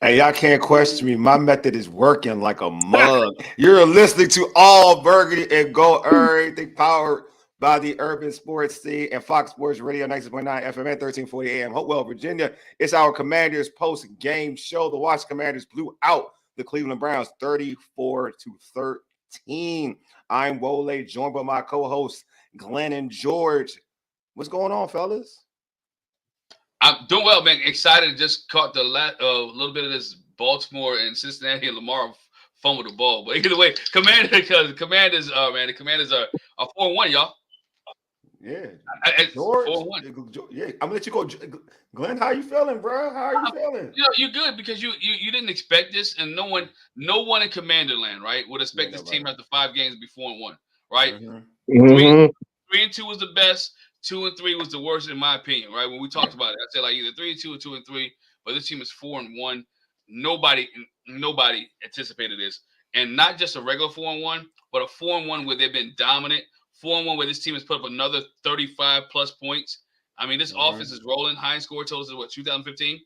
Hey, y'all can't question me. My method is working like a mug. You're listening to All Burgundy and Go Everything, powered by the Urban Sports Scene and Fox Sports Radio 96.9 FM at 1340 AM. Hopewell, Virginia. It's our Commanders post-game show. The Washington Commanders blew out the Cleveland Browns 34-13. I'm Wole, joined by my co-hosts Glenn and George. What's going on, fellas? I'm doing well, man. Excited. Just caught the little bit of this Baltimore and Cincinnati and Lamar fumbled the ball. But either way, the Commanders are 4-1, y'all. Yeah, George. 4-1. Yeah, I'm gonna let you go, Glenn. How you feeling, bro? How are you feeling? You know, you're good because you didn't expect this, and no one in Commanderland, right, would expect this team after 5 games to be 4-1, right? Mm-hmm. 3-2 was the best. 2-3 was the worst, in my opinion, right? When we talked about it, I said like either 3-2 or 2-3, but this team is 4-1. Nobody anticipated this, and not just a regular 4-1, but a 4-1 where they've been dominant. 4-1 where this team has put up another 35 plus points. I mean, this offense is rolling. High score totals is what, 2015.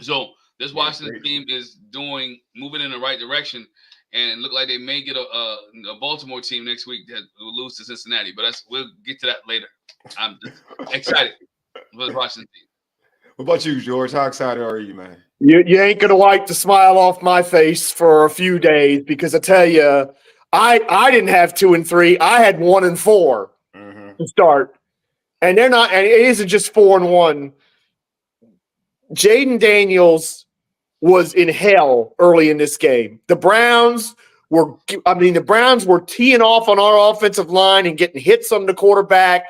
So this Washington team is moving in the right direction. And it looked like they may get a Baltimore team next week that will lose to Cincinnati. But we'll get to that later. I'm just excited for the Washington team. What about you, George? How excited are you, man? You ain't going to wipe the smile off my face for a few days because I tell you, I didn't have 2 and 3. I had 1 and 4 to start. And they're not – and it isn't just 4 and 1. Jaden Daniels was in hell early in this game. The Browns were teeing off on our offensive line and getting hits on the quarterback.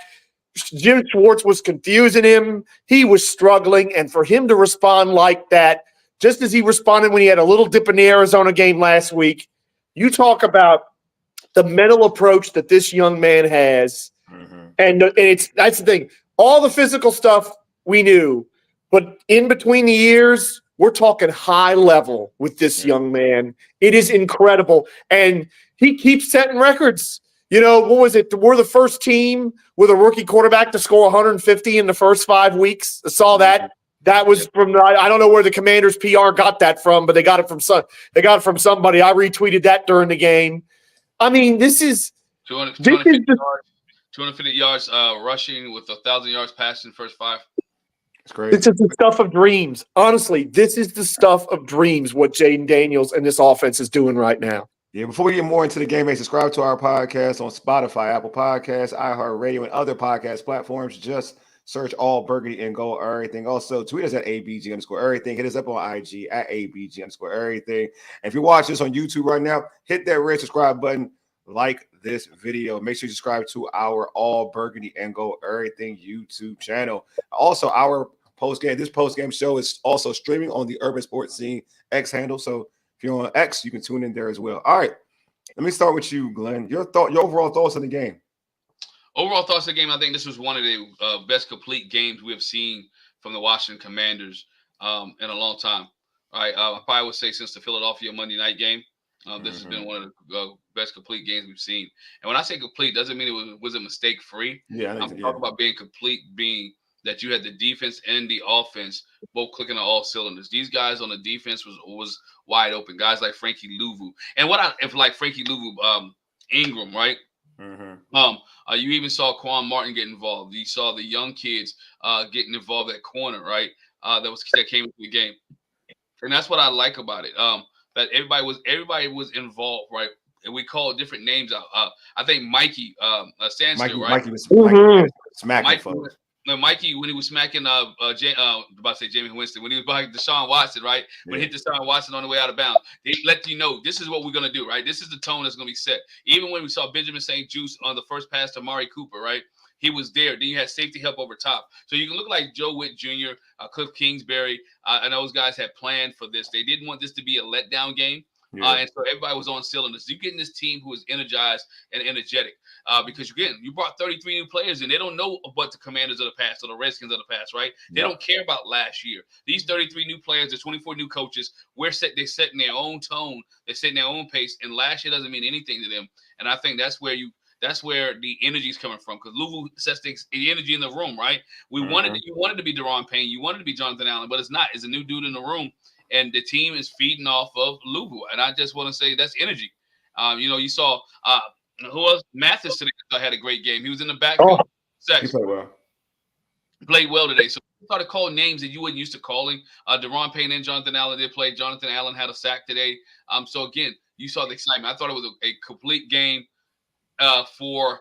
Jim Schwartz was confusing him. He was struggling. And for him to respond like that, just as he responded when he had a little dip in the Arizona game last week, you talk about the mental approach that this young man has. And that's the thing. All the physical stuff we knew, but in between the years, we're talking high level with this young man. It is incredible. And he keeps setting records. You know, what was it? We're the first team with a rookie quarterback to score 150 in the first 5 weeks. I saw that. That was from I don't know where the Commanders PR got that from, but they got it from somebody. I retweeted that during the game. I mean, this is 250 yards rushing with 1,000 yards passing first 5. It's crazy. This is the stuff of dreams. Honestly, this is the stuff of dreams, what Jaden Daniels and this offense is doing right now. Yeah, before we get more into the game, subscribe to our podcast on Spotify, Apple Podcasts, iHeartRadio, and other podcast platforms. Just search All Burgundy and Go Everything. Also, tweet us at ABG_everything. Hit us up on IG at ABG_everything. And if you watch this on YouTube right now, hit that red subscribe button. Like this video. Make sure you subscribe to our All Burgundy and Go Everything YouTube channel. Also, this post-game show is also streaming on the Urban Sports Scene X handle. So if you're on X, you can tune in there as well. All right. Let me start with you, Glenn. Your overall thoughts on the game. Overall thoughts on the game, I think this was one of the best complete games we have seen from the Washington Commanders in a long time. All right. I probably would say since the Philadelphia Monday night game. This has been one of the best complete games we've seen. And when I say complete, doesn't mean it was a mistake-free. Yeah, I'm talking about being complete, being that you had the defense and the offense both clicking on all cylinders. These guys on the defense was wide open. Guys like Frankie Louvu. And Frankie Louvu, Ingram, right? You even saw Quan Martin get involved. You saw the young kids getting involved at corner, right? That came into the game. And that's what I like about it. That everybody was involved, right? And we called different names out. I think Mikey Sandstone, right? Mikey was smacking folks. Mikey, when he was smacking Jameis Winston, when he was behind Deshaun Watson, right? When he hit Deshaun Watson on the way out of bounds, they let you know this is what we're gonna do, right? This is the tone that's gonna be set. Even when we saw Benjamin St. Juice on the first pass to Amari Cooper, right? He was there. Then you had safety help over top. So you can look like Joe Witt Jr., Cliff Kingsbury, and those guys had planned for this. They didn't want this to be a letdown game. And so everybody was on cylinders. You're getting this team who is energized and energetic because, again, you brought 33 new players in. They don't know about the Commanders of the past or the Redskins of the past, right? They don't care about last year. These 33 new players, the 24 new coaches, they're setting their own tone. They're setting their own pace. And last year doesn't mean anything to them. And I think that's where the energy is coming from, because Louisville sets the energy in the room, right? You wanted to be Deron Payne, you wanted to be Jonathan Allen, but it's not. It's a new dude in the room, and the team is feeding off of Luvu. And I just want to say that's energy. You saw who else? Mathis today had a great game. He was in the backfield. He played well. Played well today. So we started calling names that you wouldn't used to calling. Deron Payne and Jonathan Allen did play. Jonathan Allen had a sack today. So again, you saw the excitement. I thought it was a complete game for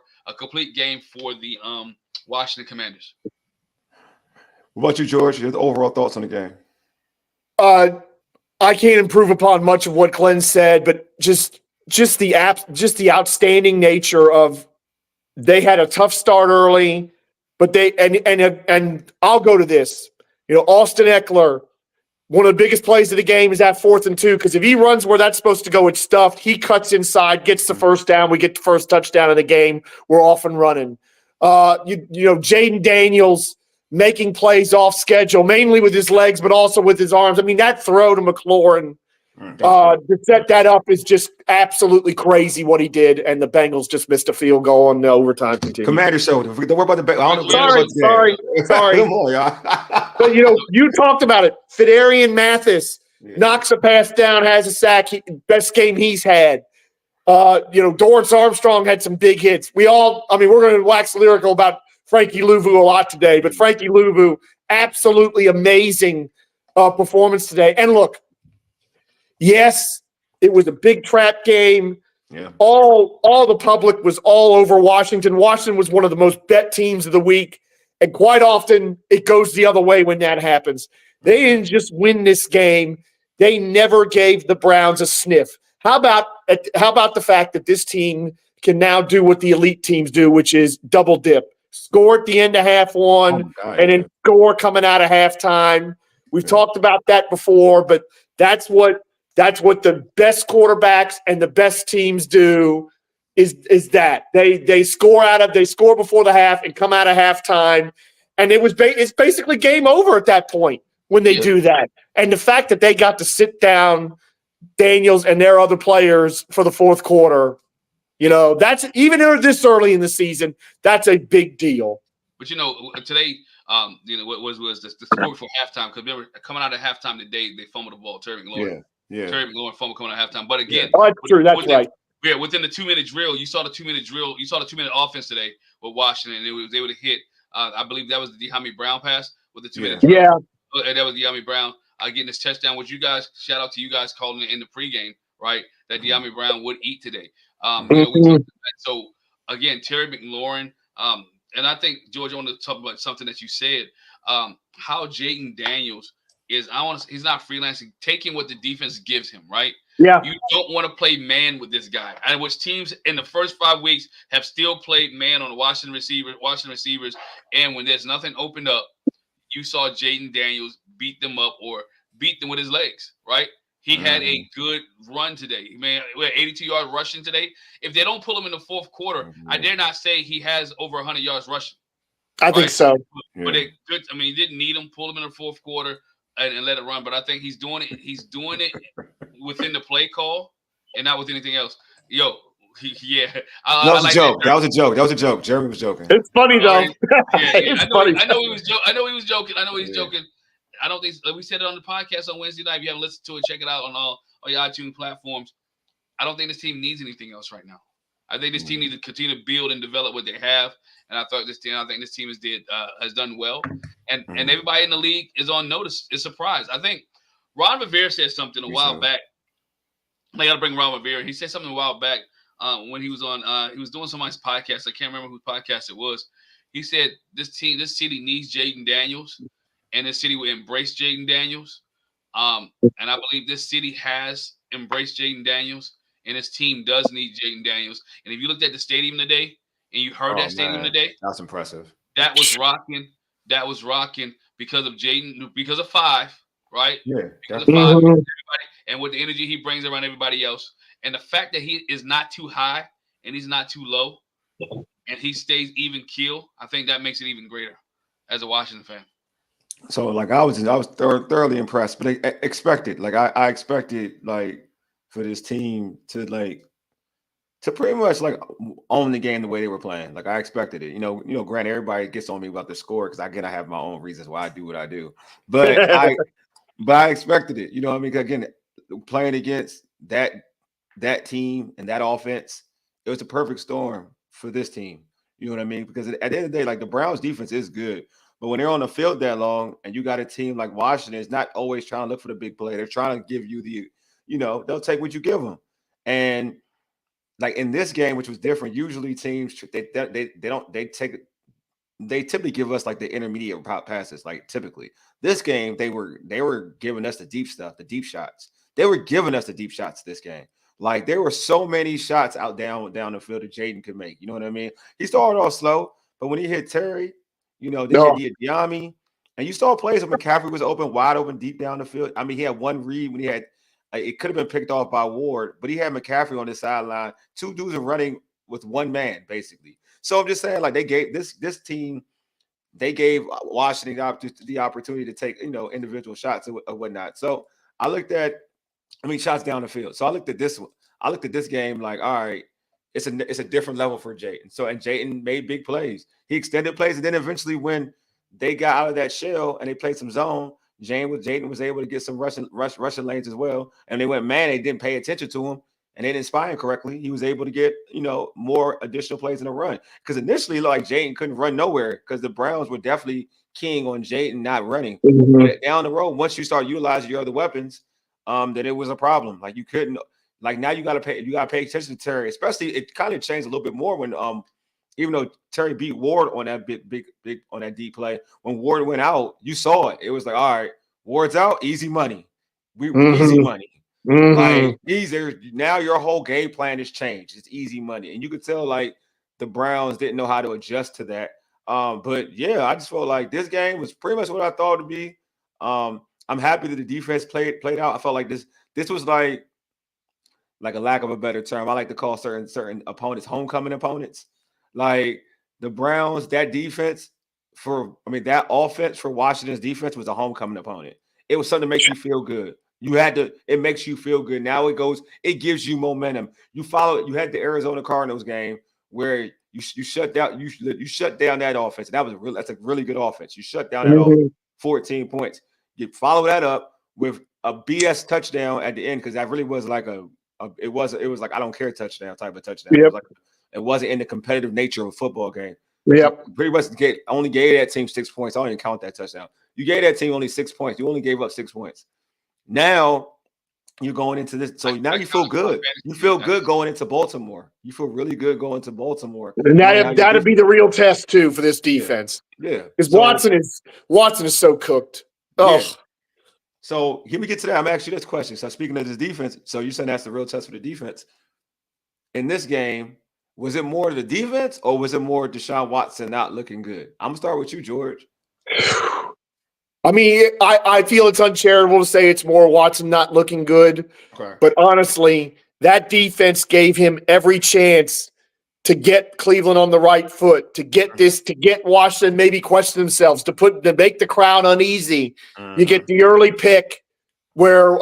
the Washington Commanders. What about you, George? Your overall thoughts on the game? I can't improve upon much of what Glenn said, but just the outstanding nature of they had a tough start early, but and I'll go to this. Austin Eckler, one of the biggest plays of the game is that 4th and 2, because if he runs where that's supposed to go, it's stuffed. He cuts inside, gets the first down. We get the first touchdown of the game. We're off and running. Jaden Daniels making plays off schedule, mainly with his legs, but also with his arms. I mean, that throw to McLaurin to set that up is just absolutely crazy what he did, and the Bengals just missed a field goal on the overtime continue. Commander show. Don't worry about the Bengals. Sorry. Come on, y'all. But, you talked about it. Fidarian Mathis knocks a pass down, has a sack. Best game he's had. Dorrance Armstrong had some big hits. We're going to wax lyrical about Frankie Luvu a lot today, but Frankie Luvu, absolutely amazing performance today. And look, yes, it was a big trap game. Yeah. All the public was all over Washington. Washington was one of the most bet teams of the week, and quite often it goes the other way when that happens. They didn't just win this game. They never gave the Browns a sniff. How about the fact that this team can now do what the elite teams do, which is double dip? Score at the end of half one, and then score coming out of halftime. We've talked about that before, but that's what the best quarterbacks and the best teams do. Is that they score before the half and come out of halftime, and it's basically game over at that point when they do that. And the fact that they got to sit down Daniels and their other players for the fourth quarter. That's even this early in the season. That's a big deal. But today, what was the score before halftime? Because remember, coming out of halftime today, they fumbled the ball. Terry McLaurin. Yeah. Terry McLaurin fumbled coming out of halftime. But again, that's true. That's right. Yeah, within the 2-minute drill, you saw the 2-minute drill. You saw the 2-minute offense today with Washington, and they was able to hit. I believe that was the Dehami Brown pass with the 2-minute drill. Yeah, that was Dehami Brown getting this touchdown. Which you guys, shout out to you guys calling it in the pregame, right? That Dehami Brown would eat today. So again, Terry McLaurin, and I think George, I want to talk about something that you said. How Jaden Daniels is, he's not freelancing, taking what the defense gives him, right? Yeah. You don't want to play man with this guy, and which teams in the first 5 weeks have still played man on the Washington receivers, and when there's nothing opened up, you saw Jaden Daniels beat them up or beat them with his legs, right? He had a good run today. He made 82 yards rushing today. If they don't pull him in the fourth quarter, I dare not say he has over 100 yards rushing. I think so. But good. I mean, he didn't need him. Pull him in the fourth quarter and let it run. But I think he's doing it. He's doing it within the play call and not with anything else. That was a joke. That was a joke. Jeremy was joking. It's funny though. I know he was joking. I don't think we said it on the podcast on Wednesday night. If you haven't listened to it, check it out on all your iTunes platforms. I don't think this team needs anything else right now. I think this team needs to continue to build and develop what they have. And I think this team has done well. And everybody in the league is on notice. It's surprised. I think Ron Rivera said something a while back. I got to bring Ron Rivera. He said something a while back when he was on. He was doing somebody's podcast. I can't remember whose podcast it was. He said this city needs Jaden Daniels. And this city will embrace Jaden Daniels. And I believe this city has embraced Jaden Daniels, and this team does need Jaden Daniels. And if you looked at the stadium today and you heard stadium today, that's impressive. That was rocking. That was rocking because of Jaden, because of 5, right? Yeah. Because of 5, everybody, and with the energy he brings around everybody else. And the fact that he is not too high and he's not too low and he stays even keel, I think that makes it even greater as a Washington fan. So I was thoroughly impressed, but I expected, I expected for this team to pretty much own the game the way they were playing. I expected it. Granted, everybody gets on me about the score because I have my own reasons why I do what I do. But but I expected it. You know what I mean? 'Cause again, playing against that team and that offense, it was a perfect storm for this team. You know what I mean? Because at the end of the day, like the Browns defense is good, but when they're on the field that long and you got a team like Washington, it's not always trying to look for the big play. They're trying to give you they'll take what you give them. And like in this game, which was different, usually teams they typically give us like the intermediate passes. Like typically, this game they were giving us the deep stuff, the deep shots. They were giving us the deep shots this game. Like there were so many shots out down the field that Jaden could make. You know what I mean? He started off slow, but when he hit Terry, then he hit Diami, and you saw plays when McCaffrey was open, wide open, deep down the field. I mean, he had one read when he had it could have been picked off by Ward, but he had McCaffrey on the sideline. Two dudes are running with one man, basically. So I'm just saying, like they gave this team, they gave Washington the opportunity to take individual shots or whatnot. So I looked at, shots down the field. So I looked at this one. I looked at this game like, all right, it's a different level for Jayden. So and Jayden made big plays. He extended plays, and then eventually when they got out of that shell and they played some zone, Jayden was able to get some rushing lanes as well. And they went man, they didn't pay attention to him and they didn't spy him correctly. He was able to get more additional plays in the run because initially like Jayden couldn't run nowhere because the Browns were definitely keying on Jayden not running. Mm-hmm. But down the road, once you start utilizing your other weapons, that it was a problem. Like you couldn't, like now you gotta pay attention to Terry. Especially it kind of changed a little bit more when even though Terry beat Ward on that big on that deep play, when Ward went out, you saw it. It was like, all right, Ward's out, easy money. Easy money. Like now your whole game plan has changed. It's easy money. And you could tell like the Browns didn't know how to adjust to that. But yeah, I just felt like this game was pretty much what I thought it would be. I'm happy that the defense played out. I felt like this was like a lack of a better term. I like to call certain opponents homecoming opponents. Like the Browns, that defense that offense for Washington's defense was a homecoming opponent. It was something to make you feel good. It makes you feel good. Now it gives you momentum. You had the Arizona Cardinals game where you shut down that offense. And that's a really good offense. You shut down that offense, 14 points. You follow that up with a BS touchdown at the end because that really was like it was like I don't care touchdown type of touchdown. Yep. It wasn't in the competitive nature of a football game. Yep. So pretty much only gave that team 6 points. I don't even count that touchdown. You gave that team only 6 points. You only gave up 6 points. Now you're going into this. So now you feel good. You feel good going into Baltimore. You feel really good going to Baltimore. And that'd be the real test too for this defense. Yeah. Because Watson is so cooked. Oh. Yeah. So here we get to that. I'm asking you this question. So speaking of this defense, so you're saying that's the real test for the defense. In this game, was it more the defense or was it more Deshaun Watson not looking good? I'm gonna start with you, George. I mean, I feel it's uncharitable to say it's more Watson not looking good. Okay. But honestly, that defense gave him every chance to get Cleveland on the right foot, to get Washington maybe question themselves, to make the crowd uneasy. You get the early pick where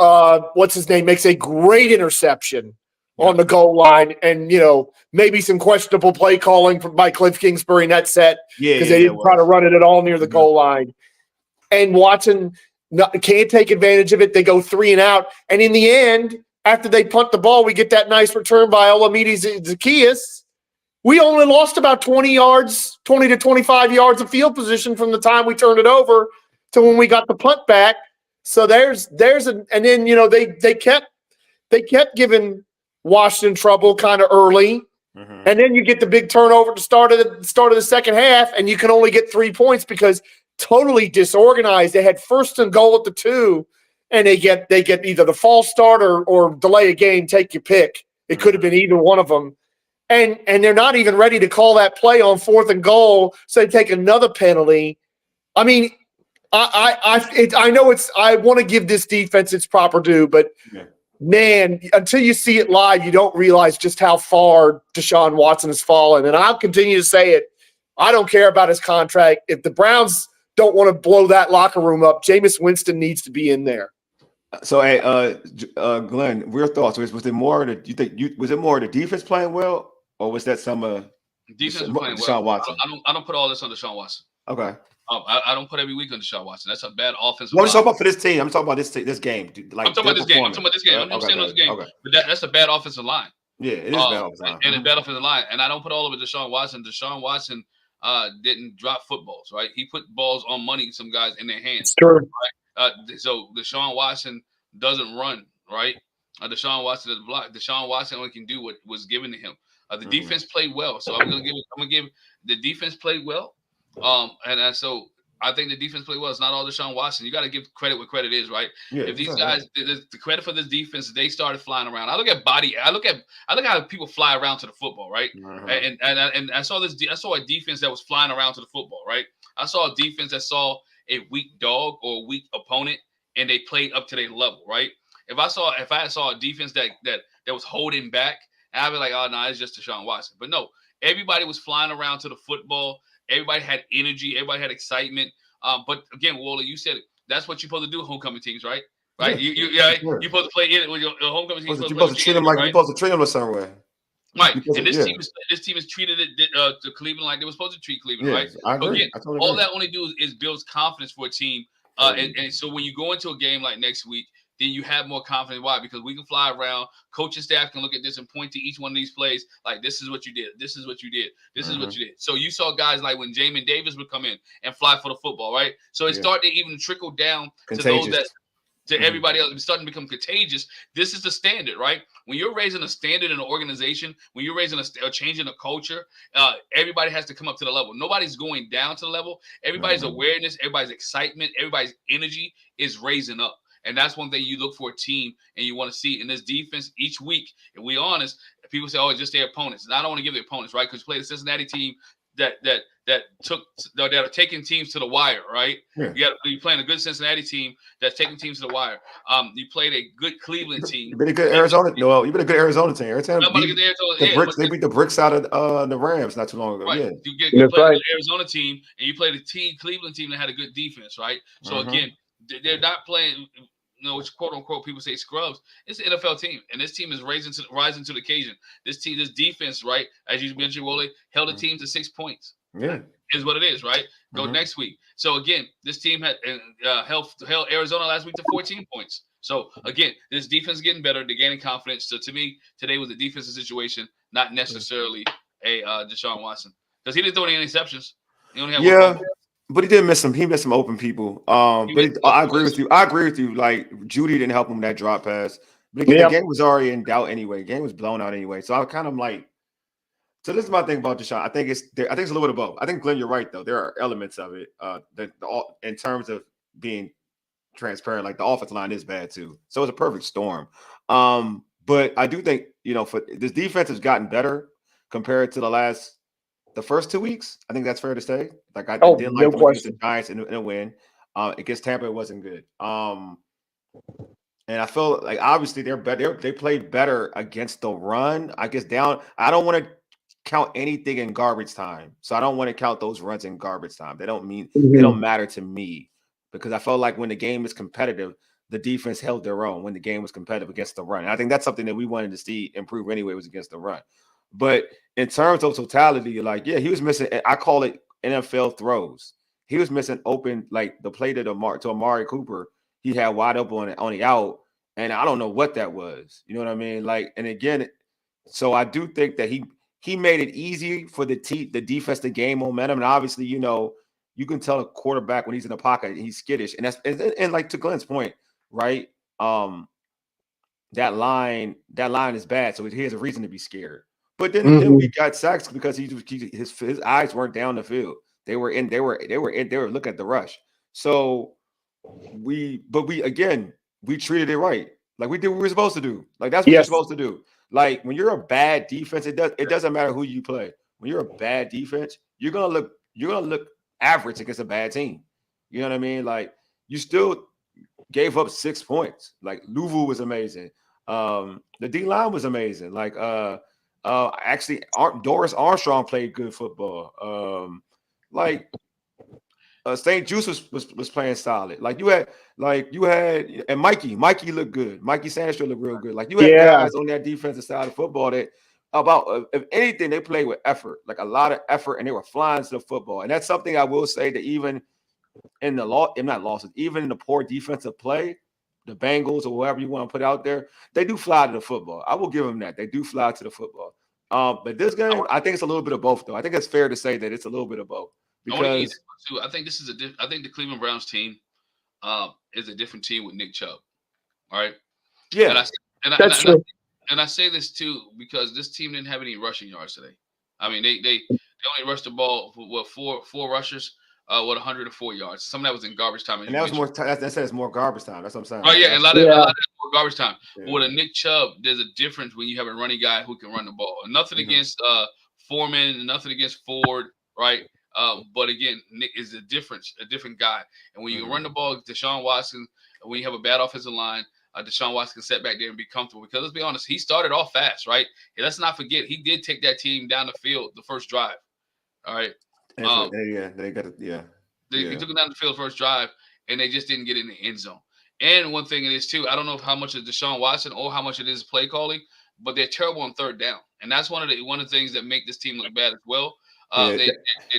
what's his name makes a great interception on the goal line, and maybe some questionable play calling by Cliff Kingsbury in that set because they didn't try to run it at all near the goal line. And Watson can't take advantage of it. They go 3 and out, and in the end, after they punt the ball, we get that nice return by Olamide Zaccheaus. We only lost about 20 to 25 yards of field position from the time we turned it over to when we got the punt back. So and then they kept giving Washington trouble kind of early, and then you get the big turnover at the start of the second half, and you can only get 3 points because totally disorganized. They had first and goal at the 2, and they get either the false start or delay a game. Take your pick. It could have been either one of them. And they're not even ready to call that play on 4th and goal, so they take another penalty. I mean, I know I want to give this defense its proper due, but man, until you see it live, you don't realize just how far Deshaun Watson has fallen. And I'll continue to say it. I don't care about his contract. If the Browns don't want to blow that locker room up, Jameis Winston needs to be in there. So, hey, Glenn, your thoughts? Was it more the defense playing well, or was that some defense playing Deshaun well? Watson? I don't put all this on Deshaun Watson. Okay. I don't put every week on Deshaun Watson. That's a bad offensive What I'm line. talking about for this team. I'm talking about this game. Like I'm talking about this game. I'm talking about this game. I'm saying this game. Okay. But that's a bad offensive line. Yeah, it is bad offensive line. And it's bad offensive line. And I don't put all of it Deshaun Watson. Deshaun Watson didn't drop footballs, right? He put balls on money, some guys in their hands. Sure. Right? So Deshaun Watson doesn't run, right? Deshaun Watson doesn't block. Deshaun Watson only can do what was given to him. The defense played well, so I'm gonna give the defense played well. So I think the defense played well. It's not all Deshaun Watson. You got to give credit where credit is, right? Yeah, if these guys, the credit for this defense, they started flying around. I look at how people fly around to the football, right? And I saw a defense that was flying around to the football, right? I saw a defense that saw a weak dog or a weak opponent, and they played up to their level, right? If I saw a defense that was holding back, I'd be like, oh no, it's just Deshaun Watson. But no, everybody was flying around to the football. Everybody had energy. Everybody had excitement. But again, Wally, you said it. That's what you're supposed to do with homecoming teams, right? Right? Yeah. You're supposed to play in with your homecoming team. You're supposed to treat them like you're supposed to treat them a certain way. Right. And this team is treated to Cleveland like they were supposed to treat Cleveland, right? I agree. Again, all that only do is builds confidence for a team. And so when you go into a game like next week, then you have more confidence. Why? Because we can fly around. Coaching staff can look at this and point to each one of these plays like, this is what you did. This is what you did. This is what you did. So you saw guys like when Jamin Davis would come in and fly for the football, right? So it started to even trickle down to those that to everybody else. It's starting to become contagious. This is the standard, right? When you're raising a standard in an organization, when you're raising a change in a culture, everybody has to come up to the level. Nobody's going down to the level. Everybody's awareness, everybody's excitement, everybody's energy is raising up. And that's one thing you look for a team and you want to see in this defense each week. If we're honest, people say, oh, it's just their opponents. And I don't want to give the opponents, right? Because you play the Cincinnati team that are taking teams to the wire, right? Yeah. You're playing a good Cincinnati team that's taking teams to the wire. You played a good Cleveland team. You've been a good Arizona. No, you've been a good Arizona team. Every time they beat the bricks out of the Rams not too long ago. Right. Yeah. You play an Arizona team and you played a Cleveland team that had a good defense, right? So again, they're not playing. Which quote unquote people say scrubs. It's an NFL team, and this team is rising to the occasion. This defense, right, as you mentioned, Wally, held the team to 6 points. Yeah, is what it is, right? Go next week. So again, this team had held Arizona last week to 14 points. So again, this defense is getting better. They're gaining confidence. So to me, today was a defensive situation, not necessarily a Deshaun Watson, because he didn't throw any interceptions. He only had one. But he did miss some. He missed some open people. I agree with you. I agree with you. Like Judy didn't help him with that drop pass. But again, the game was already in doubt anyway. The game was blown out anyway. So I was kind of like. So this is my thing about Deshaun. I think it's a little bit of both. I think Glenn, you're right though. There are elements of it in terms of being transparent. Like the offensive line is bad too. So it's a perfect storm. But I do think for this defense has gotten better compared to the first 2 weeks. I think that's fair to say. Like I didn't like the Giants in a win. Against Tampa, it wasn't good. And I feel like obviously they're better. They played better against the run. I guess down. I don't want to count anything in garbage time, so I don't want to count those runs in garbage time. They don't matter to me because I felt like when the game is competitive, the defense held their own when the game was competitive against the run. And I think that's something that we wanted to see improve anyway, was against the run. But in terms of totality, like, he was missing, I call it NFL throws. He was missing open, like the play to Amari Cooper. He had wide open on the out, and I don't know what that was. You know what I mean? Like, and again, so I do think that he made it easy for the defense to gain momentum. And obviously, you can tell a quarterback when he's in the pocket, he's skittish. And and like to Glenn's point, right? That line is bad. So he has a reason to be scared. But then we got sacks because his eyes weren't down the field. They were looking at the rush. So we treated it right. Like we did what we were supposed to do. Like that's what you're supposed to do. Like when you're a bad defense, it doesn't matter who you play. When you're a bad defense, you're gonna look average against a bad team. You know what I mean? Like you still gave up 6 points. Like Louvu was amazing. The D line was amazing. Like actually, Doris Armstrong played good football. St. Juice was playing solid. Like you had, and Mikey looked good. Mikey Sandstrom looked real good. Like you had guys on that defensive side of football that if anything, they played with effort, like a lot of effort, and they were flying to the football. And that's something I will say that even in the not losses, even in the poor defensive play, the Bengals or whoever you want to put out there, they do fly to the football. I will give them that. They do fly to the football. But this game, I think it's a little bit of both, though. I think it's fair to say that it's a little bit of both because I think this is I think the Cleveland Browns team is a different team with Nick Chubb. All right. Yeah, that's true. And I say this too because this team didn't have any rushing yards today. I mean, they only rushed the ball for four rushers with 104 yards. Some of that was in garbage time. And that was more. That says more garbage time. That's what I'm saying. Oh yeah, and a lot of that more garbage time. Yeah. But with a Nick Chubb, there's a difference when you have a running guy who can run the ball. Nothing against Foreman, nothing against Ford, right? But again, Nick is a different guy. And when you can run the ball, Deshaun Watson, when you have a bad offensive line, Deshaun Watson can sit back there and be comfortable. Because let's be honest, he started off fast, right? And let's not forget, he did take that team down the field the first drive. All right. They got it. He took them down the field first drive, and they just didn't get in the end zone. And one thing it is too, I don't know how much is Deshaun Watson or how much it is play calling, but they're terrible on third down, and that's one of the things that make this team look bad as well. They're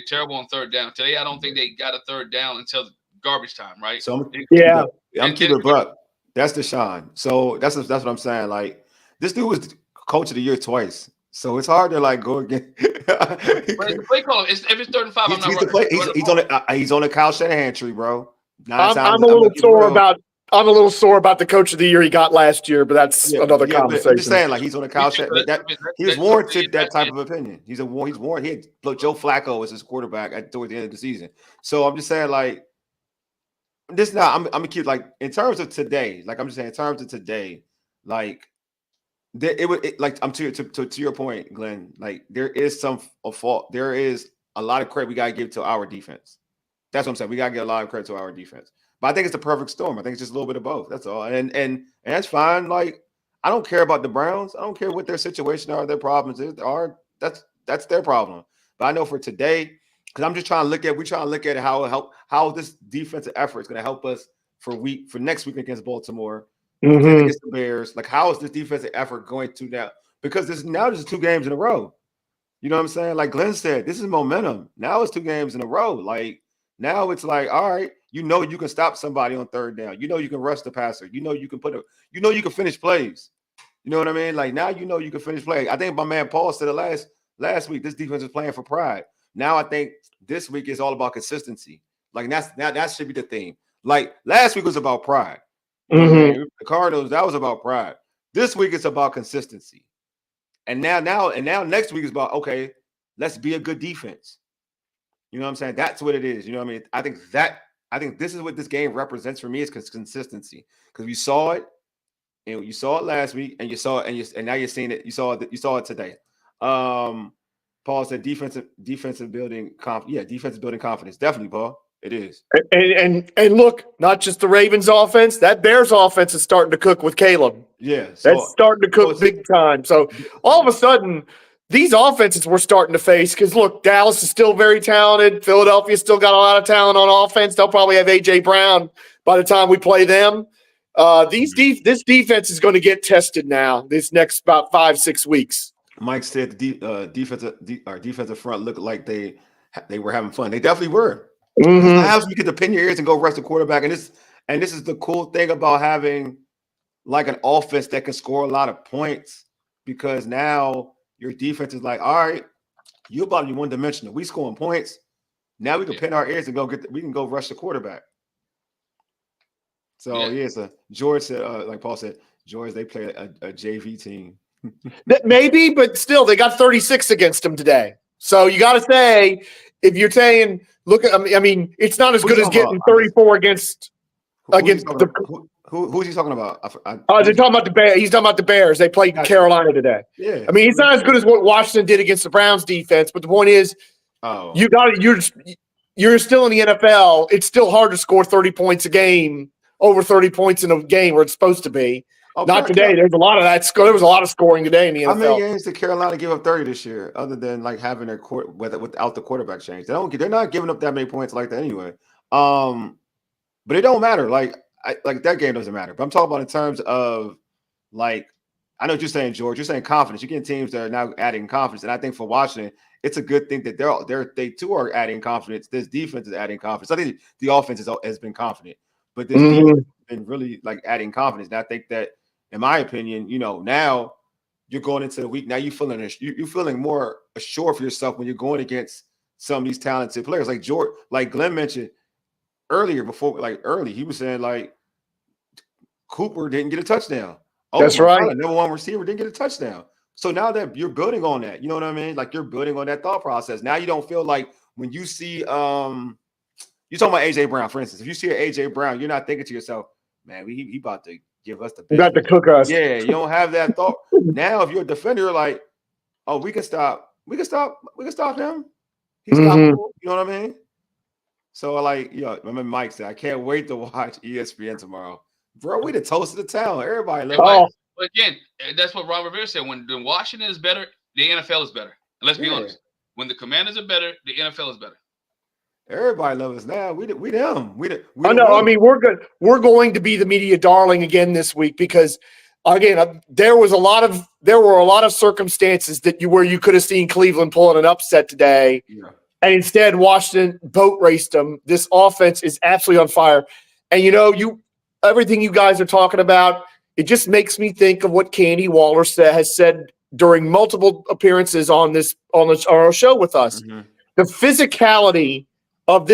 terrible on third down. Today, I don't think they got a third down until garbage time, right? So I'm keeping it up. That's Deshaun. So that's what I'm saying. Like this dude was coach of the year twice. So it's hard to like go again. But the play call, if it's 3rd and 5, I'm not running. He's on a Kyle Shanahan tree, bro. I'm a little sore about the coach of the year he got last year, but that's another conversation. I'm just saying, like he's on a Kyle Shanahan. He was warranted that type of opinion. He's warranted. He had Joe Flacco as his quarterback towards the end of the season. So I'm just saying, like this. Now I'm gonna keep like in terms of today. Like I'm just saying, in terms of today, like. I'm to your point, Glenn. Like there is a fault. There is a lot of credit we gotta give to our defense. That's what I'm saying. We gotta give a lot of credit to our defense. But I think it's the perfect storm. I think it's just a little bit of both. That's all. And that's fine. Like I don't care about the Browns. I don't care what their situation are, their problems are. That's their problem. But I know for today, because I'm just trying to look at how this defensive effort is going to help us for next week against Baltimore. Against the Bears, like how is this defensive effort going to now? Because there's 2 games in a row. You know what I'm saying? Like Glenn said, this is momentum. Now it's 2 games in a row. Like now it's like, all right, you can stop somebody on third down. You can rush the passer. You can you can finish plays. You know what I mean? Like now you can finish plays. I think my man Paul said it last week. This defense is playing for pride. Now I think this week is all about consistency. Like that should be the theme. Like last week was about pride. The Cardinals, that was about pride. This week it's about consistency. And now next week is about, okay, let's be a good defense. You know what I'm saying? That's what it is. You know what I mean? I think this is what this game represents for me is consistency. Because we saw it, and you saw it last week, and you saw it, and now you're seeing it. You saw it today. Paul said defensive building confidence. Definitely, Paul. It is. And look, not just the Ravens offense, that Bears offense is starting to cook with Caleb. Yeah. That's starting to cook big time. So all of a sudden, these offenses we're starting to face, because look, Dallas is still very talented. Philadelphia still got a lot of talent on offense. They'll probably have A.J. Brown by the time we play them. This defense is going to get tested now this next about 5-6 weeks. Mike said the defensive front looked like they were having fun. They definitely were. Sometimes you get to pin your ears and go rush the quarterback, and this is the cool thing about having like an offense that can score a lot of points, because now your defense is like, all right, you're about to be one-dimensional. We scoring points. Now we can pin our ears and we can go rush the quarterback. So so George said, like Paul said, George, they play a JV team. Maybe, but still, they got 36 against them today. So you got to say, if you're saying, look, I mean, it's not as good as getting 34 against the. Who's he talking about? They're talking about the Bears. He's talking about the Bears. They played Carolina today. Yeah, I mean, he's not as good as what Washington did against the Browns defense. But the point is, you're still in the NFL. It's still hard to score 30 points a game, over 30 points in a game where it's supposed to be. Not today. There's a lot of that. There was a lot of scoring today in the NFL. How many games did Carolina give up 30 this year, other than like having their without the quarterback change? They're not giving up that many points like that anyway. But it don't matter. Like that game doesn't matter. But I'm talking about in terms of like I know what you're saying, George. You're saying confidence. You're getting teams that are now adding confidence, and I think for Washington, it's a good thing that they too are adding confidence. This defense is adding confidence. I think the offense has been confident, but this defense has been really like adding confidence. And I think that, in my opinion, now you're going into the week. Now you're feeling more assured for yourself when you're going against some of these talented players, like George, like Glenn mentioned earlier. He was saying like Cooper didn't get a touchdown. That's right. Number one receiver didn't get a touchdown. So now that you're building on that, you know what I mean? Like you're building on that thought process. Now you don't feel like when you see you're talking about AJ Brown, for instance. If you see an AJ Brown, you're not thinking to yourself, man, he about to give us the best. About to cook us. Yeah, you don't have that thought. Now, if you're a defender, you're like, oh, we can stop him. He's stoppable. You know what I mean? So remember Mike said, I can't wait to watch ESPN tomorrow. Bro, we the toast of the town. Everybody loves it. But again, that's what Ron Rivera said. When Washington is better, the NFL is better. And let's be honest. When the Commanders are better, the NFL is better. Everybody loves us now. We them. I know. I mean, we're going to be the media darling again this week because, again, there were a lot of circumstances where you could have seen Cleveland pulling an upset today, and instead Washington boat raced them. This offense is absolutely on fire, and everything you guys are talking about, it just makes me think of what Candy Waller has said during multiple appearances on our show with us. Mm-hmm. The physicality of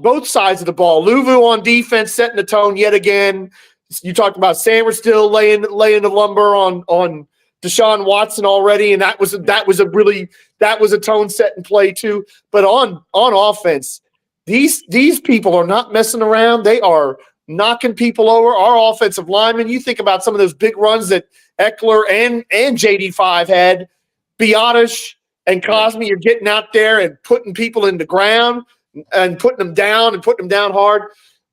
both sides of the ball. Luvu on defense setting the tone yet again. You talked about Sanders still laying the lumber on Deshaun Watson already, and that was a tone setting play too. But on offense, these people are not messing around. They are knocking people over. Our offensive linemen, you think about some of those big runs that Eckler and JD5 had. Biotish and Cosme are getting out there and putting people in the ground and putting them down hard.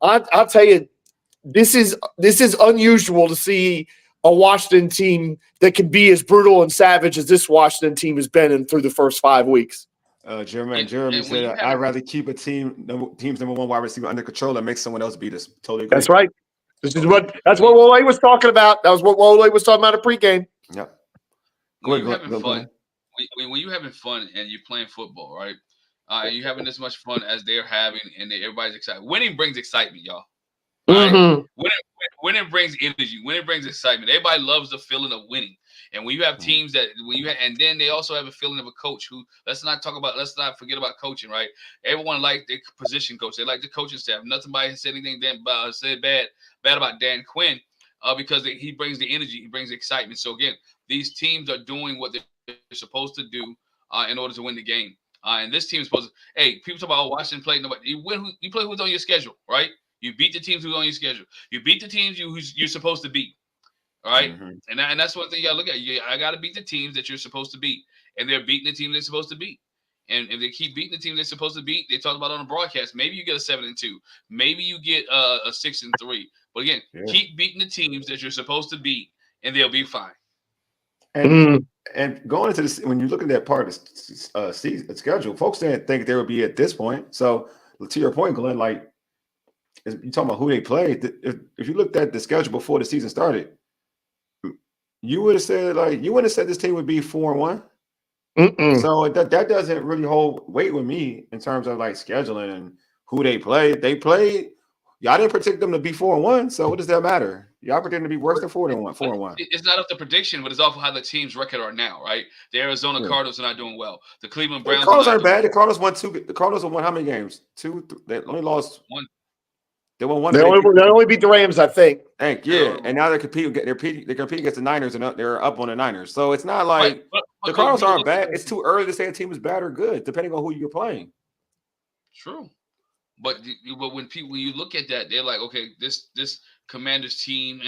I'll tell you, this is unusual to see a Washington team that can be as brutal and savage as this Washington team has been through the first 5 weeks. Jeremy said, I'd rather keep team's number one wide receiver under control and make someone else beat us. Totally agree. That's right. That's what Wole was talking about. That was what Wole was talking about at pregame. Yep. When you're having fun, when you're having fun and you're playing football, right? And you're having as much fun as they're having, and everybody's excited. Winning brings excitement, y'all. Mm-hmm. Right? Winning brings energy. Winning brings excitement. Everybody loves the feeling of winning. And when you have teams and then they also have a feeling of a coach who, let's not forget about coaching, right? Everyone likes their position coach. They like the coaching staff. Nothing has said anything bad about Dan Quinn because he brings the energy. He brings excitement. So again, these teams are doing what they're supposed to do in order to win the game. And this team is supposed to, hey, people talk about Washington playing nobody. You play who's on your schedule, right? You beat the teams who's on your schedule. You beat the teams you're supposed to beat. All right. Mm-hmm. And that's one thing you gotta look at. I gotta beat the teams that you're supposed to beat. And they're beating the team they're supposed to beat. And if they keep beating the team they're supposed to beat, they talk about on the broadcast, maybe you get a 7-2. Maybe you get a 6-3. But again, keep beating the teams that you're supposed to beat, and they'll be fine. And going into this, when you look at that part of the season schedule, folks didn't think they would be at this point. So to your point, Glenn, like you're talking about who they played. If you looked at the schedule before the season started, you would have said this team would be 4-1. So that doesn't really hold weight with me in terms of like scheduling and who they played. They played. Y'all didn't predict them to be 4-1. So what does that matter? Y'all predicted them to be worse than 4-1. It's not up to prediction, but it's off of how the team's record are now, right? The Arizona Cardinals are not doing well. The Cleveland Browns. The Cardinals aren't bad. The Cardinals won 2. The Cardinals won how many games? 2. They only lost 1. They won 1. They only beat the Rams, I think. And now they're competing against the Niners, and they're up on the Niners. So it's not like the Cardinals aren't bad. It's too early to say a team is bad or good, depending on who you're playing. True, but when you look at that, they're like, okay, this Commanders team,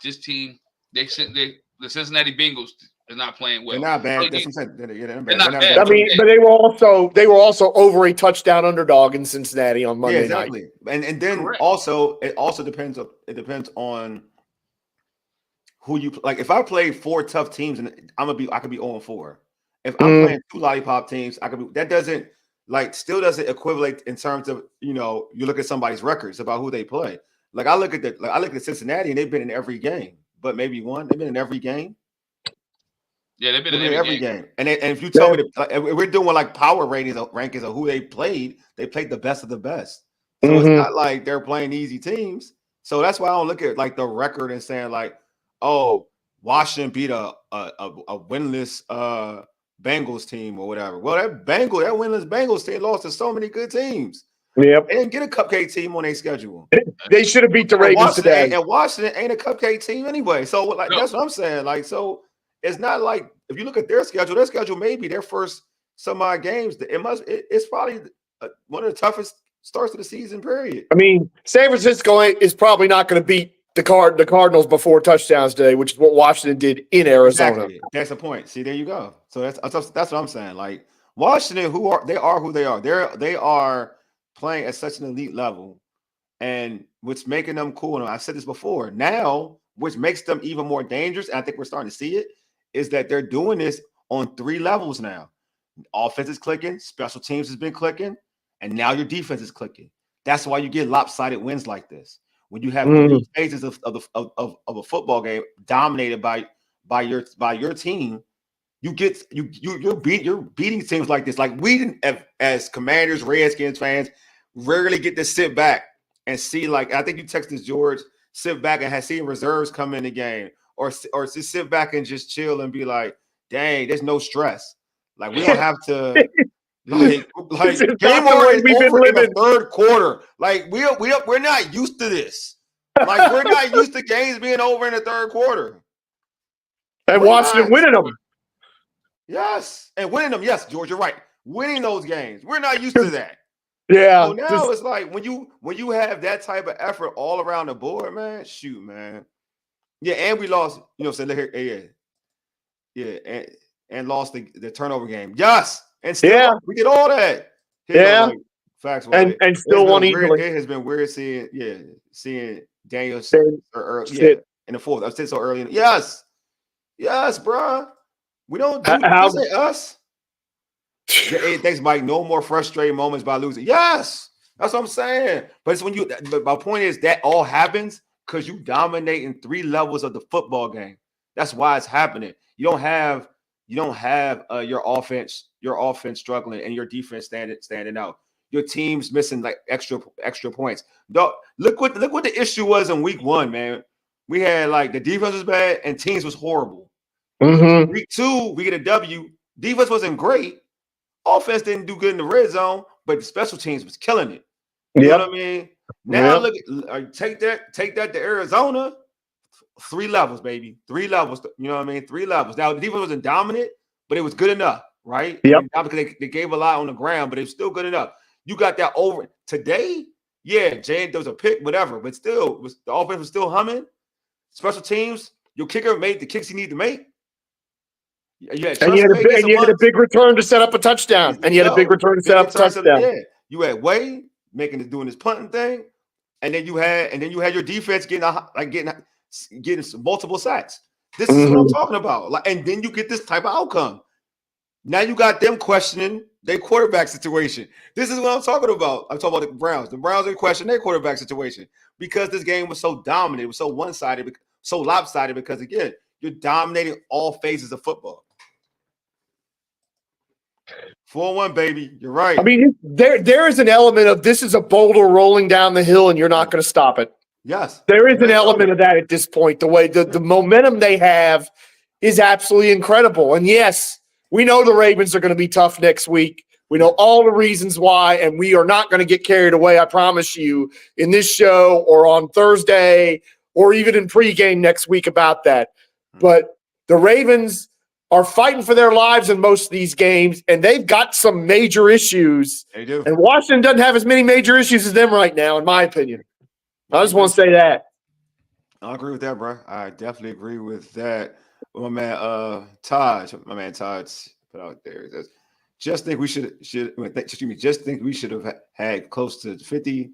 this team, the Cincinnati Bengals are not playing well. They're not bad. That's what I'm saying. They're not bad. I mean, but they were also over a touchdown underdog in Cincinnati on Monday night. And then also it also depends on who you like. If I play 4 tough teams and I could be 0-4. If I'm playing 2 lollipop teams, that doesn't still doesn't equivalent in terms of you look at somebody's records about who they play. Like I look at Cincinnati and they've been in every game. but maybe one. They've been in every game. Yeah, they've been They've in been every game. And if you tell me that if we're doing like power rankings of who they played the best of the best. So it's not like they're playing easy teams. So that's why I don't look at like the record and saying like, oh, Washington beat a winless Bengals team or whatever. Well, that winless Bengals team lost to so many good teams. Yep. They didn't get a cupcake team on their schedule. They should have beat the Ravens today. And Washington ain't a cupcake team anyway. So like that's what I'm saying. Like, so it's not like if you look at their schedule may be their first some odd games. It's probably one of the toughest starts of the season, period. I mean, San Francisco is probably not going to beat the Cardinals before touchdowns today, which is what Washington did in Arizona. Exactly. That's the point. See, there you go. So that's what I'm saying. Like Washington, who they are. They are playing at such an elite level, and what's making them cool. And I've said this before. Now, which makes them even more dangerous, and I think we're starting to see it, is that they're doing this on 3 levels now. Offense is clicking, special teams has been clicking, and now your defense is clicking. That's why you get lopsided wins like this. When you have 3 phases of a football game dominated by your team, you're beating teams like this. Like we didn't, as Commanders, Redskins fans, rarely get to sit back and see. Like I think you texted George, sit back and have seen reserves come in the game, or just sit back and just chill and be like, dang, there's no stress. Like we don't have to. Like game over in the third quarter. Like we're not used to this. Like we're not used to games being over in the third quarter. And Washington winning them. Yes, and winning them. Yes, George, you're right. Winning those games, we're not used to that. Yeah. So now it's like when you have that type of effort all around the board, man. Shoot, man. Yeah, and we lost. You know, what I'm saying, yeah, and lost the turnover game. Yes. And still, we did all that. Yeah. Facts. And still won easily. It has been weird seeing Daniel in the fourth. I've said so early. Yes, bro. We don't do this. Ain't us. Thanks, Mike. No more frustrating moments by losing. Yes, that's what I'm saying. But it's when you. But my point is that all happens because you dominate in 3 levels of the football game. That's why it's happening. You don't have your offense struggling and your defense standing out. Your team's missing like extra points. Look what the issue was in week 1, man. We had like the defense was bad and teams was horrible. Week 2, we get a W. Defense wasn't great. Offense didn't do good in the red zone, but the special teams was killing it. You know what I mean? Now look, take that to Arizona. 3 levels, baby. 3 levels. You know what I mean? 3 levels. Now the defense wasn't dominant, but it was good enough, right? Yep. Not because they gave a lot on the ground, but it was still good enough. You got that over today. Yeah, Jay, there was a pick, whatever, but still, the offense was still humming. Special teams, your kicker made the kicks he needed to make. You had a big return to set up a touchdown. And you had a big return to set up a touchdown. Yeah, you had Wade doing his punting thing, and then you had your defense getting multiple sacks. This is what I'm talking about. Like, and then you get this type of outcome. Now you got them questioning their quarterback situation. This is what I'm talking about. I'm talking about the Browns. The Browns are questioning their quarterback situation because this game was so dominant. It was so one-sided, so lopsided because, again, you're dominating all phases of football. 4-1, baby. You're right. I mean, there is an element of this is a boulder rolling down the hill and you're not going to stop it. Yes. There is an element of that at this point. The way the momentum they have is absolutely incredible. And yes, we know the Ravens are going to be tough next week. We know all the reasons why, and we are not going to get carried away, I promise you, in this show or on Thursday or even in pregame next week about that. But the Ravens are fighting for their lives in most of these games, and they've got some major issues. They do. And Washington doesn't have as many major issues as them right now, in my opinion. I just want to say that. I agree with that, bro. I definitely agree with that. My man, Todd put out there. Just think we just think we should have had close to 50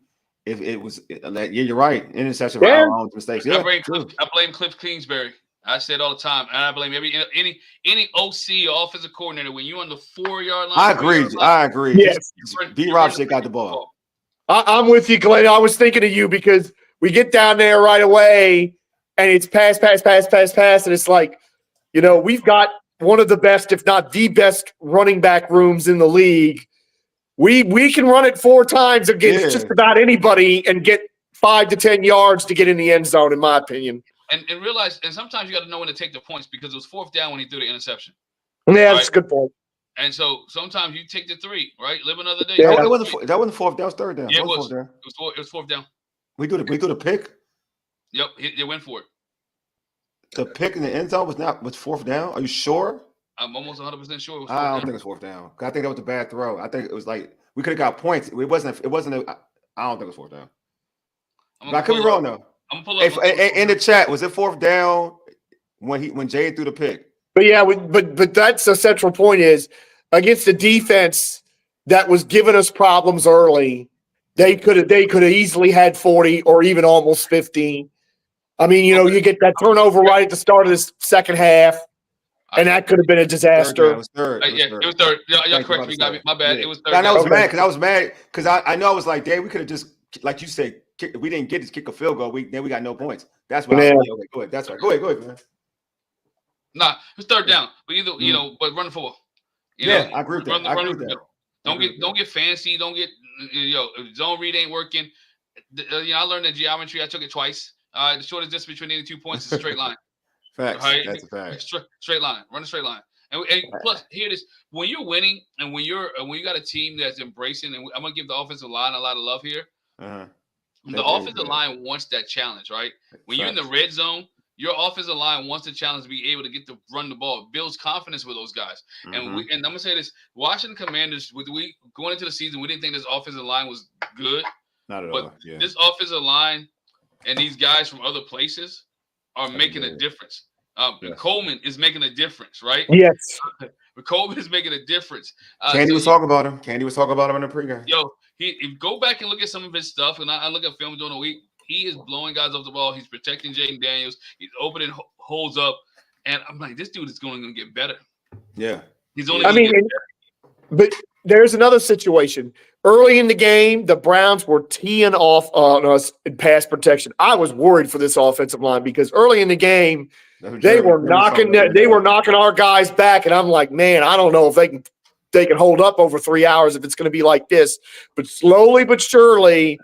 if it was. Yeah, you're right. Interception for our own mistakes. Yeah, I blame Cliff Kingsbury. I say it all the time, and I blame any OC or offensive coordinator when you're on the 4-yard line. I agree. Yes, B-Rob should got the ball. I'm with you, Glenn. I was thinking of you because we get down there right away, and it's pass, and it's like, we've got one of the best, if not the best, running back rooms in the league. We can run it 4 times against just about anybody and get 5 to 10 yards to get in the end zone, in my opinion. And realize, and sometimes you got to know when to take the points because it was 4th down when he threw the interception. Yeah, that's a good point. And so sometimes you take the 3, right? Live another day. Yeah. That wasn't 4th down. That was 3rd down. Yeah, it was 4th down. It was 4th down. We do the pick. Yep, they went for it. The pick in the end zone was 4th down. Are you sure? I'm almost 100% sure it was 4th I don't down. think it was 4th down. I think that was a bad throw. I think it was like we could have got points. It wasn't. I don't think it was 4th down. But I could be wrong though. I'm gonna pull up in the chat. Was it 4th down when Jay threw the pick? But yeah, but that's the central point is against the defense that was giving us problems early. They could have easily had 40 or even almost 50. I mean, you get that turnover right at the start of this second half, and that could have been a disaster. It was third. It was 3rd. Yeah, correct me. Got me. My bad. Yeah. It was 3rd. I was mad because I know I was like, Dave, we could have just, like you say, we didn't get to kick a field goal. Then we got no points. That's what I was like, okay, go ahead. That's right. Go ahead, man. Nah, it was 3rd down. But either but run the football. I agree with that. Don't get fancy. Don't get zone read ain't working. I learned that geometry. I took it twice. The shortest distance between any 2 points is a straight line. Facts. Right? That's a fact. Straight line. Run a straight line. And plus, here it is. When you're winning and when you got a team that's embracing, and I'm gonna give the offensive line a lot of love here. Uh-huh. The offensive line wants that challenge, right? When you're in the red zone, your offensive line wants the challenge to be able to get to run the ball. It builds confidence with those guys. Mm-hmm. And I'm gonna say this: Washington Commanders, going into the season, we didn't think this offensive line was good. Not at all. But this offensive line and these guys from other places are making a difference. Coleman is making a difference, right? Yes. Coleman is making a difference. Candy was talking about him. Candy was talking about him in the pregame. Yo, go back and look at some of his stuff, and I look at film during the week. He is blowing guys off the ball. He's protecting Jaden Daniels. He's opening holes up, and I'm like, this dude is going to get better. Yeah, he's only. But there's another situation. Early in the game, the Browns were teeing off on us in pass protection. I was worried for this offensive line because early in the game, they were knocking our guys back, and I'm like, man, I don't know if they can hold up over 3 hours if it's going to be like this. But slowly but surely,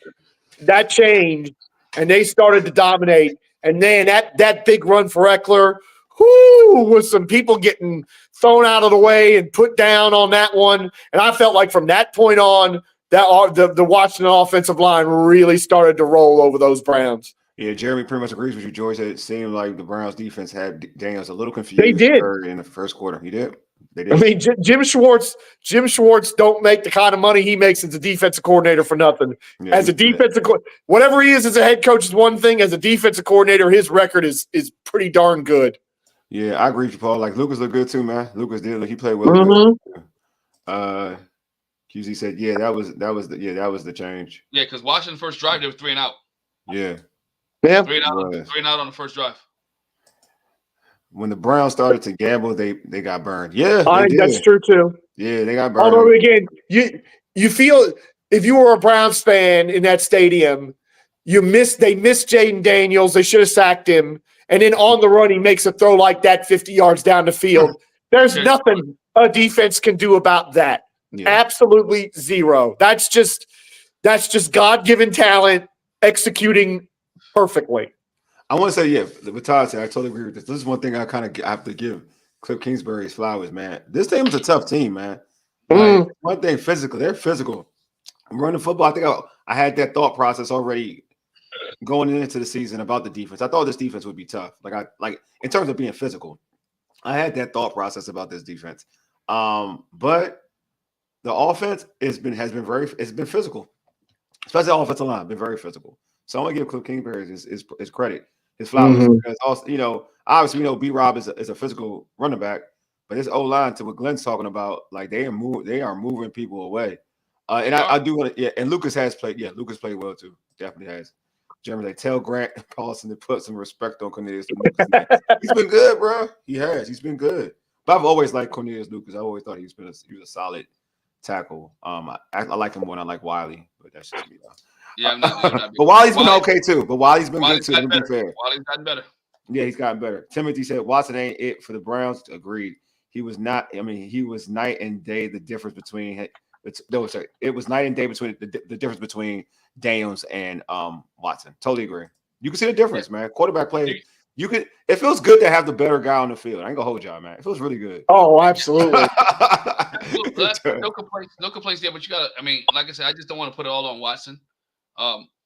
that changed, and they started to dominate. And then that big run for Eckler, with some people getting thrown out of the way and put down on that one. And I felt like from that point on, that the Washington offensive line really started to roll over those Browns. Yeah, Jeremy pretty much agrees with you, George. It seemed like the Browns defense had Daniels a little confused. They did in the first quarter. He did. They did. I mean, Jim Schwartz don't make the kind of money he makes as a defensive coordinator for nothing. Yeah, as a defensive whatever he is as a head coach is one thing. As a defensive coordinator, his record is pretty darn good. Yeah, I agree with you, Paul. Like Lucas looked good too, man. Lucas did. He played well. Mm-hmm. QZ said, "Yeah, that was the change." Yeah, because Washington first drive, they were 3 and out. Yeah. 3 and out on the first drive. When the Browns started to gamble, they got burned. Yeah, I think that's true too. Yeah, they got burned. Although again, you feel if you were a Browns fan in that stadium, they missed Jaden Daniels. They should have sacked him. And then on the run, he makes a throw like that 50 yards down the field. There's nothing a defense can do about that. Yeah. Absolutely zero. That's just God-given talent executing perfectly. I want to say, yeah, what Todd said, I totally agree with this. This is one thing I have to give Cliff Kingsbury's flowers, man. This team is a tough team, man. Like, one thing, physical. They're physical. Running football, I think I had that thought process already going into the season about the defense. I thought this defense would be tough. Like in terms of being physical. I had that thought process about this defense. But the offense has been physical. Especially the offensive line, been very physical. So I want to give Cliff Kingsbury his credit, his flowers, because also, obviously we know B-Rob is a physical running back, but his O-line, to what Glenn's talking about, like they are moving people away. And I do want to, and Lucas has played. Yeah, Lucas played well too. Definitely has. Jeremy, they tell Grant Paulson to put some respect on Cornelius Lucas. He's been good, bro. He has. He's been good. But I've always liked Cornelius Lucas. I always thought he was a solid tackle. I like him more than I like Wiley, but that's just me. Yeah, I'm not but Wiley's been okay too. But Wiley's been good too. To be fair, Wiley's gotten better. Yeah, he's gotten better. Timothy said Watson ain't it for the Browns. Agreed. He was not. I mean, he was night and day. The difference between it was night and day between the difference between Daniels and Watson. Totally agree. You can see the difference, man. Quarterback play. You could. It feels good to have the better guy on the field. I ain't gonna hold y'all, man. It feels really good. Oh, absolutely. No complaints. No complaints there. But you gotta. I mean, like I said, I just don't want to put it all on Watson.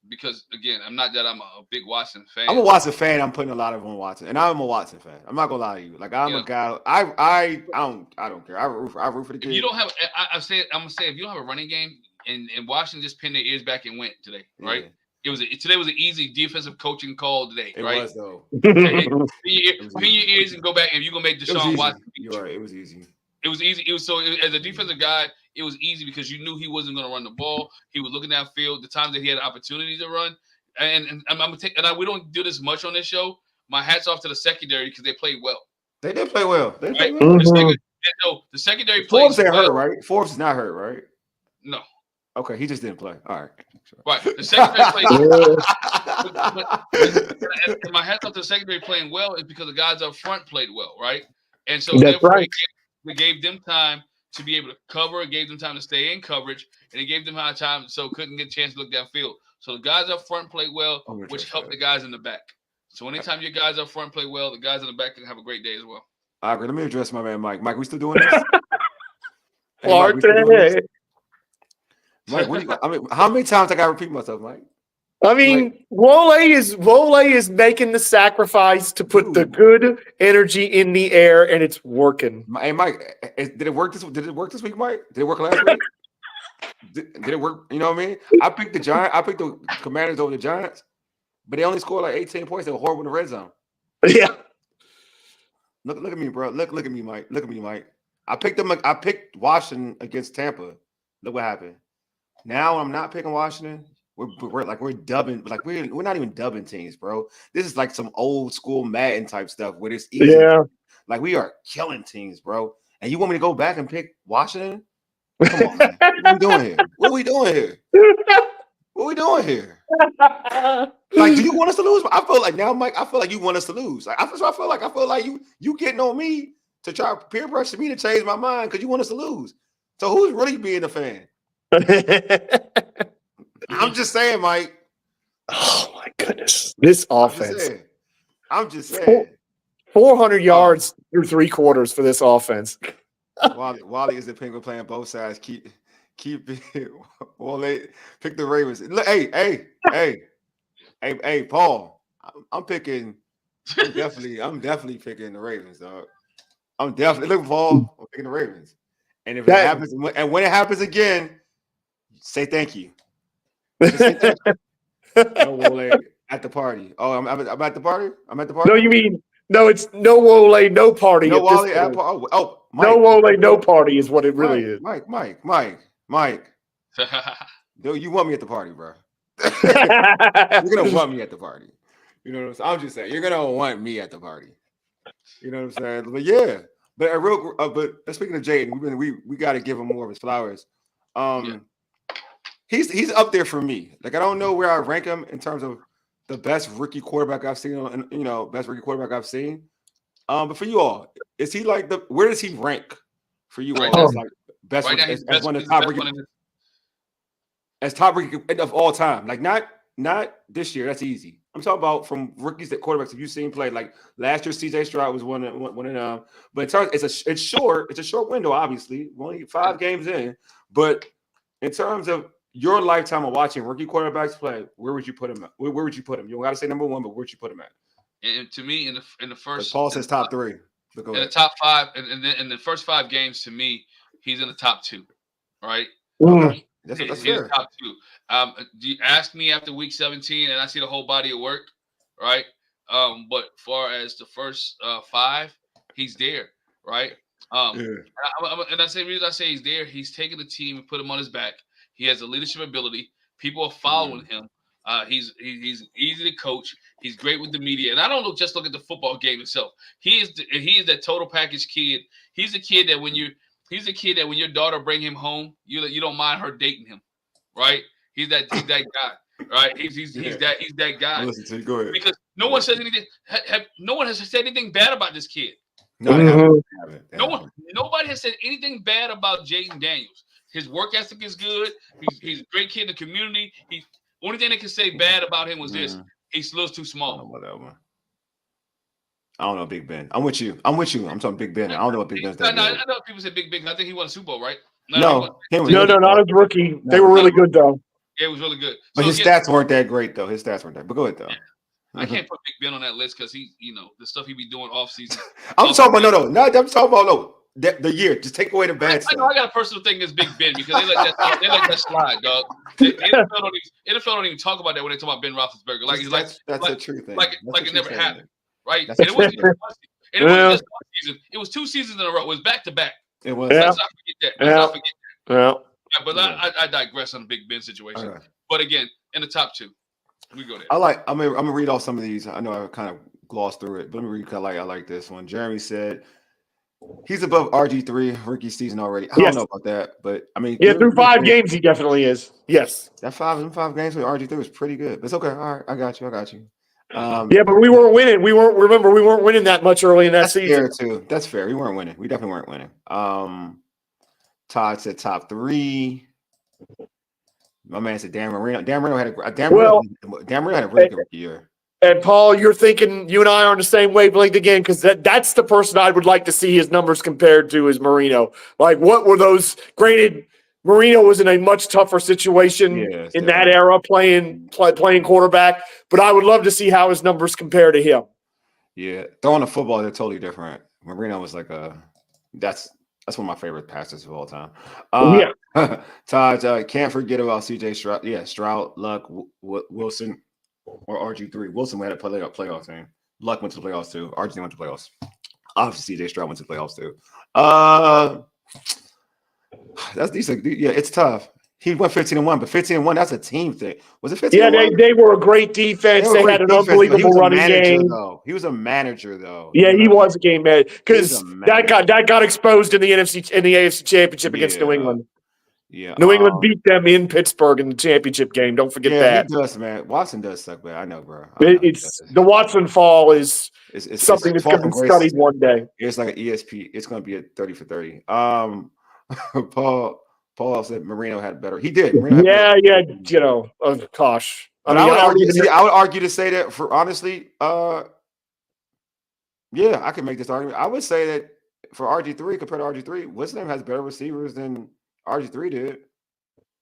Because again, I'm not that I'm a big Watson fan. I'm a Watson fan. I'm putting a lot of on Watson, and I'm a Watson fan. I'm not gonna lie to you. Like I'm a guy. I don't care. I root for the kid. If you don't have, I'm gonna say if you don't have a running game, and Washington just pinned their ears back and went today, right? Yeah. Today was an easy defensive coaching call today, right? It was though. Pin your ears and go back, and you're gonna make Deshaun Watson. You're right. It was easy. It was easy. As a defensive guy, it was easy because you knew he wasn't going to run the ball. He was looking downfield. The times that he had an opportunity to run, and I'm gonna take. And we don't do this much on this show. My hats off to the secondary because they played well. They did play well. They played well. Mm-hmm. The secondary Forbes played ain't well. hurt, right? Forbes is not hurt, right? No. Okay, he just didn't play. All right. Sure. Right. The secondary played. And my hats off to the secondary playing well is because the guys up front played well, right? And so therefore, we gave them time to be able to cover. It gave them time to stay in coverage, and it gave them time so couldn't get a chance to look downfield. So the guys up front played well, which helped the guys in the back. So anytime your guys up front play well, the guys in the back can have a great day as well. I agree. Let me address my man Mike. Mike, we still doing this? Mike, how many times I gotta repeat myself, Mike? I mean, Wole is making the sacrifice to put the good energy in the air, and it's working. Hey, Mike, did it work this week, Mike? Did it work last week? Did it work? You know what I mean? I picked the Commanders over the Giants, but they only scored like 18 points. They were horrible in the red zone. Yeah. Look at me, bro. Look at me, Mike. Look at me, Mike. I picked Washington against Tampa. Look what happened. Now I'm not picking Washington. We're dubbing, like we're not even dubbing teams, bro. This is like some old school Madden type stuff where it's easy. Yeah. Like we are killing teams, bro. And you want me to go back and pick Washington? Come on, man. What are we doing here? What are we doing here? Like, do you want us to lose? I feel like now, Mike, I feel like you want us to lose. Like, I feel like you getting on me to try to peer pressure me to change my mind because you want us to lose. So who's really being a fan? I'm just saying, Mike. Oh my goodness. This offense. I'm just saying. 400 yards through 3 quarters for this offense. Wally is the Penguin playing both sides. Keep it. Well, they pick the Ravens. Look, hey, Paul. I'm definitely picking the Ravens, dog. Paul. I'm picking the Ravens. And if it happens, and when it happens again, say thank you. No Wole at the party. Oh, I'm at the party. I'm at the party. No, you mean no? It's no Wole, no party. No Wally at party. Oh, Mike. No Wole, no party is what it really is. Mike. Dude, you want me at the party, bro? You're gonna want me at the party. You know what I'm saying? I'm just saying you're gonna want me at the party. You know what I'm saying? But yeah. But speaking of Jaden, we got to give him more of his flowers. He's up there for me. Like I don't know where I rank him in terms of the best rookie quarterback I've seen. Best rookie quarterback I've seen. But for you all, is he like where does he rank for you all? As like best as one of the top rookie, as top rookie of all time. Like not this year. That's easy. I'm talking about from rookies that quarterbacks have you seen play. Like last year, CJ Stroud was one of them. But in terms, it's a short window. Obviously, we're only 5 games in. But in terms of your lifetime of watching rookie quarterbacks play, where would you put him at? Where would you put him? You don't got to say number 1, but where'd you put him at? And to me, in the first, Paul says top 3. In the top 5, and then in the first 5 games, to me, he's in the top 2, right? Okay. That's He's fair. in the top 2. Do you ask me after week 17, and I see the whole body of work, right? But far as the first 5, he's there, right? And I say the reason I say he's there, he's taking the team and put him on his back. He has a leadership ability. People are following him. He's easy to coach. He's great with the media. And I don't just look at the football game itself. He is that total package kid. He's the kid that when your daughter bring him home, you don't mind her dating him, right? He's that guy, right? He's that guy. Listen to you. Go ahead. No one says anything. No one has said anything bad about this kid. No, they haven't. Nobody has said anything bad about Jaden Daniels. His work ethic is good. He's a great kid in the community. Only thing they can say bad about him was this: he's a little too small. Whatever. I don't know Big Ben. I'm with you. I'm talking Big Ben. I don't know what Big Ben's that. I know people say Big Ben. I think he won a Super Bowl, right? No, not as rookie. They were really good though. Yeah, it was really good. But his stats weren't that great though. But go ahead though. Yeah. I can't put Big Ben on that list because he, the stuff he be doing off season. I'm talking about the year. Just take away the bad stuff. I know I got a personal thing against Big Ben because they let that slide, dog. NFL don't even talk about that when they talk about Ben Roethlisberger. Like that's a true thing. Like it never happened, right? And it wasn't just one season. It was 2 seasons in a row. It was back to back. It was. Let's not forget that. Yeah. But I digress on the Big Ben situation. Right. But again, in the top 2. We go there. I'm gonna read off some of these. I know I kind of glossed through it, but let me read. I like this one. Jeremy said he's above RG3 rookie season already. I don't know about that, but I mean, through 5 games he definitely is. Yes, that 5 games with RG3 was pretty good. It's okay. All right, I got you. But we weren't winning. We weren't winning that much early in that season. Fair too. That's fair. We weren't winning. We definitely weren't winning. Todd said top 3. My man said Dan Marino. Dan Marino had a really good rookie year. And Paul, you're thinking you and I are on the same wavelength again because that's the person I would like to see his numbers compared to is Marino. Like, what were those? Granted, Marino was in a much tougher situation in that era playing quarterback, but I would love to see how his numbers compare to him. Yeah, throwing the football, they're totally different. Marino was like that's one of my favorite passers of all time. Todd, can't forget about CJ Stroud. Yeah, Stroud, Luck, Wilson, or RG3. Wilson had a playoff team. Luck went to the playoffs too. RG3 went to the playoffs. Obviously, CJ Stroud went to the playoffs too. That's decent. Yeah, it's tough. He went 15-1, but 15-1, that's a team thing. Was it 15-1? Yeah, they were a great defense. They had an unbelievable running game. He was a manager, though. Yeah, he was a game manager because that got exposed in the AFC Championship against New England. Yeah, New England beat them in Pittsburgh in the championship game. Don't forget that. He does, man. Watson does suck, man. I know, bro. The Watson fall is something that's going to be studied one day. It's like an ESP. It's going to be a 30 for 30. Paul said Marino had better. He did. Gosh. I would argue to say that for honestly, I could make this argument. I would say that for RG3 compared to RG3, what's name has better receivers than RG3 did.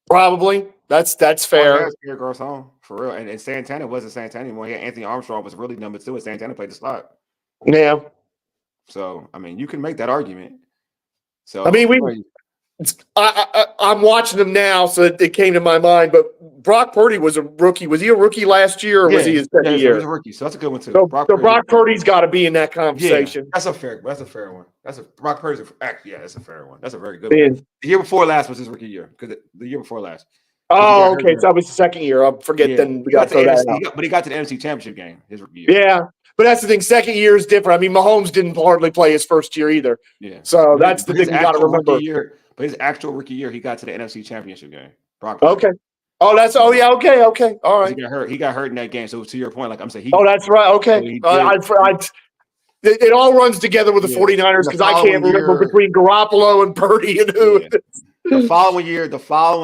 Probably. That's fair. Goes home for real. And Santana wasn't Santana anymore. He had Anthony Armstrong was really number 2, and Santana played the slot. Yeah. So I mean, you can make that argument. So I mean, I'm watching him now, so it came to my mind. But Brock Purdy was a rookie. Was he a rookie last year, or was he his second year? He was a rookie, so that's a good one too. So Brock Purdy's got to be in that conversation. Yeah, that's a fair one. Brock Purdy's that's a fair one. That's a very good one. The year before last was his rookie year because the year before last. Oh, okay. So that was the second year. I'll forget. Then we got to throw that out. But he got to the NFC Championship game his rookie year. Yeah. But that's the thing. Second year is different. I mean, Mahomes didn't hardly play his first year either. Yeah. So that's the thing you got to remember. But his actual rookie year, he got to the NFC Championship game. Brock. Okay. Oh, that's. Oh, yeah. Okay. All right. He got hurt in that game. So to your point, like I'm saying, that's right. Okay. It all runs together with the 49ers because I can't remember between Garoppolo and Purdy and who. Yeah. The following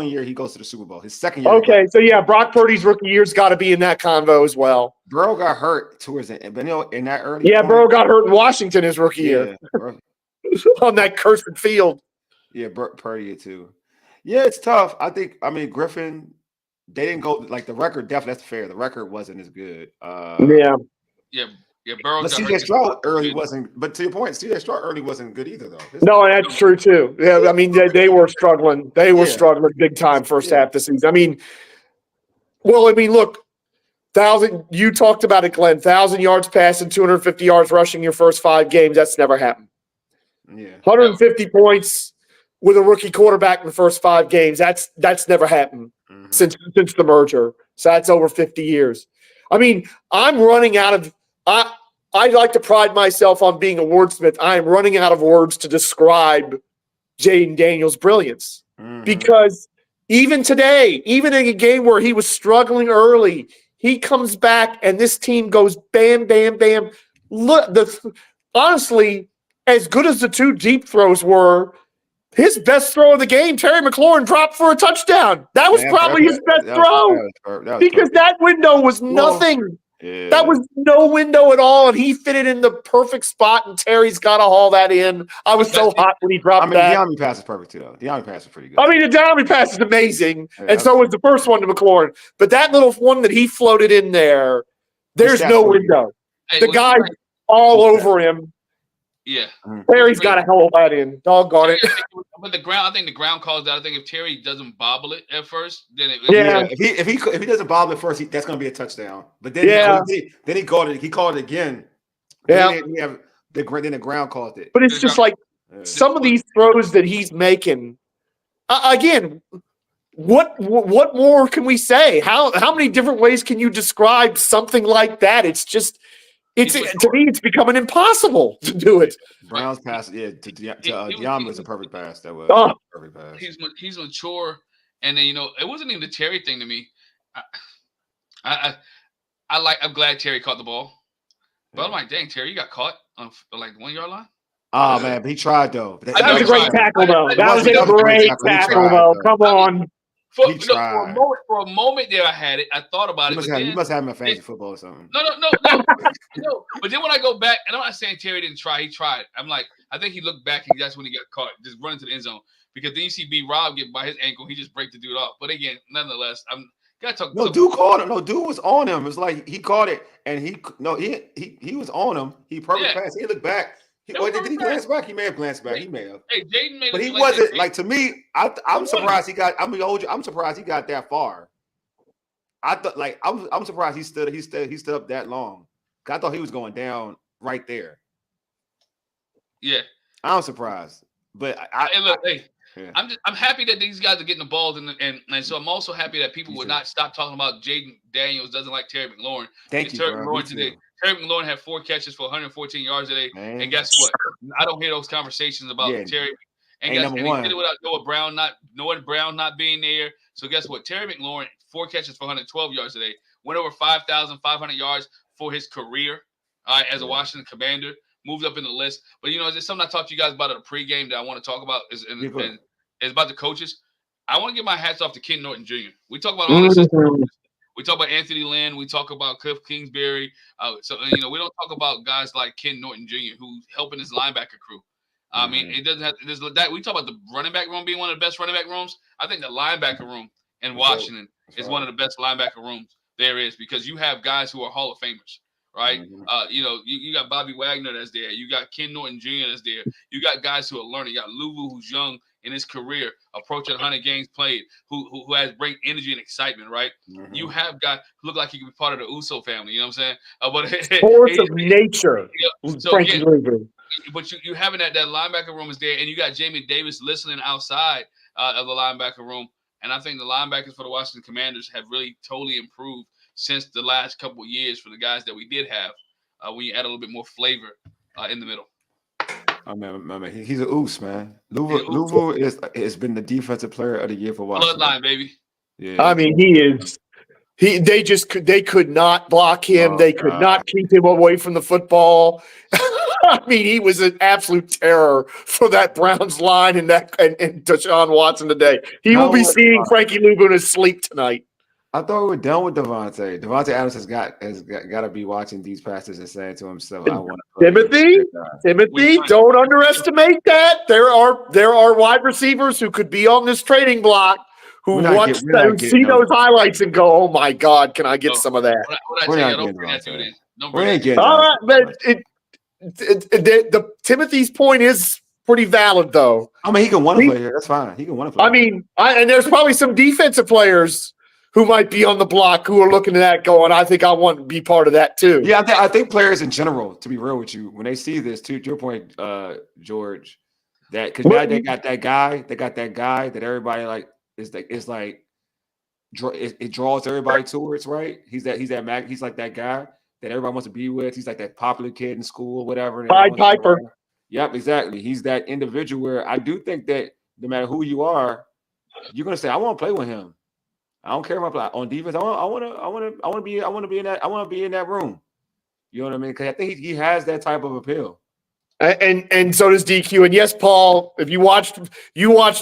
year, he goes to the Super Bowl. His second year. Okay, so Brock Purdy's rookie year's got to be in that convo as well. Burrow got hurt towards the end, but in that early. Yeah, Burrow got hurt in Washington his rookie year on that cursed field. Yeah, Purdy too. Yeah, it's tough. I mean, Griffin, they didn't go like the record. Definitely, that's fair. The record wasn't as good. Yeah, Burrow. But CJ Stroud early wasn't. But to your point, CJ Stroud early wasn't good either, though. No, that's true too. Yeah, I mean they were struggling. They were struggling big time first half of the season. I mean, look, 1,000. You talked about it, Glenn. 1,000 yards passing, 250 yards rushing your first 5 games. That's never happened. Yeah, 150 points with a rookie quarterback in the first 5 games. That's never happened since the merger. So that's over 50 years. I mean, I'm running out of. I like to pride myself on being a wordsmith. I am running out of words to describe Jaden Daniels' brilliance because even today, even in a game where he was struggling early, he comes back, and this team goes bam, bam, bam. Look, honestly, as good as the two deep throws were, his best throw of the game, Terry McLaurin dropped for a touchdown. That was probably his best throw because that window was nothing. Yeah. That was no window at all, and he fit it in the perfect spot, and Terry's got to haul that in. I was so hot when he dropped that. The De'Ami pass is perfect, too, though. The De'Ami pass is pretty good. The De'Ami pass is amazing, and so was the first one to McLaurin. But that little one that he floated in there, there's no window. Hey, the guy's all over him. Yeah. Terry's got to haul that in. Doggone it. But I think the ground calls that. I think if Terry doesn't bobble it at first, then if he doesn't bobble it first, that's going to be a touchdown. But then he called it. He called it again. Yeah. Then the ground called it. But it's just like some of these throws that he's making. Again, what more can we say? How many different ways can you describe something like that? It's just. To me, it's becoming impossible to do it. Brown's pass, to De'Ami was a perfect pass. That was a perfect pass. He's mature, and then it wasn't even the Terry thing to me. I'm glad Terry caught the ball, but I'm like, dang, Terry, you got caught on like the 1 yard line. Oh man, but he tried though. That was a great tackle though. That was a great tackle though. Come on. For a moment there, I had it. I thought about it. You must have him in fantasy football or something. No. But then when I go back, and I'm not saying Terry didn't try. He tried. I'm like, I think he looked back, and that's when he got caught, just running to the end zone. Because then you see B. Rob get by his ankle, he just break the dude off. But again, nonetheless, gotta talk. No, dude caught him. No, dude was on him. It's like he caught it, and he was on him. He perfect pass. He looked back. Did he glance back? He may have glanced back. He may have. Hey, Jaden made. But he wasn't like to me. I'm surprised he got. I'm surprised he got that far. I thought I'm surprised he stood up that long. I thought he was going down right there. Yeah, I'm surprised. But I'm happy that these guys are getting the balls, and so I'm also happy that people would not stop talking about Jaden Daniels doesn't like Terry McLaurin. Thank you, Terry McLaurin today. Terry McLaurin had 4 catches for 114 yards today, and guess what? I don't hear those conversations about Terry. And he did it without Noah Brown not being there. So guess what? Terry McLaurin 4 catches for 112 yards today, went over 5,500 yards for his career as a Washington Commander. Moved up in the list, but there's something I talked to you guys about at a pregame that I want to talk about is about the coaches. I want to give my hats off to Ken Norton Jr. We talk about all this. We talk about Anthony Lynn. We talk about Cliff Kingsbury. We don't talk about guys like Ken Norton Jr. who's helping his linebacker crew. I mean, it doesn't have that. We talk about the running back room being one of the best running back rooms. I think the linebacker room in Washington is one of the best linebacker rooms there is because you have guys who are Hall of Famers. Right, you got Bobby Wagner that's there. You got Ken Norton Jr. that's there. You got guys who are learning. You got Louvu who's young in his career, approaching 100 games played, who has great energy and excitement. Right, you have guys who look like he could be part of the Uso family. You know what I'm saying? Force of nature. Frankie Louvu. But you having that linebacker room is there, and you got Jamie Davis listening outside of the linebacker room. And I think the linebackers for the Washington Commanders have really totally improved since the last couple of years for the guys that we did have, when you add a little bit more flavor in the middle. I mean, he's a oos, man. Louvu has been the defensive player of the year for Washington. Bloodline, baby. Yeah. I mean, he is. They could not block him. They could not keep him away from the football. I mean, he was an absolute terror for that Browns line and Deshaun Watson today. He will be seeing Frankie Louvu in his sleep tonight. I thought we were done with Devontae. Devontae Adams has got to be watching these passes and saying to himself, "I want to play." Timothy, don't underestimate that. There are wide receivers who could be on this trading block who see those highlights and go, "Oh my God, can I get some of that?" All right, but Timothy's point is pretty valid, though. I mean, he can want to play here. That's fine. He can want to play. I mean, and there's probably some defensive players who might be on the block who are looking at that going, I think I want to be part of that too. Yeah, I think players in general, to be real with you, when they see this, to your point, George, that because now they got that guy that everybody it draws everybody towards, right? He's like that guy that everybody wants to be with. He's like that popular kid in school, whatever. Pied Piper. Yep, exactly. He's that individual where I do think that no matter who you are, you're gonna say, I want to play with him. I don't care about on defense. I want to be in that room. You know what I mean? Because I think he has that type of appeal. And so does DQ. And yes, Paul, if you watched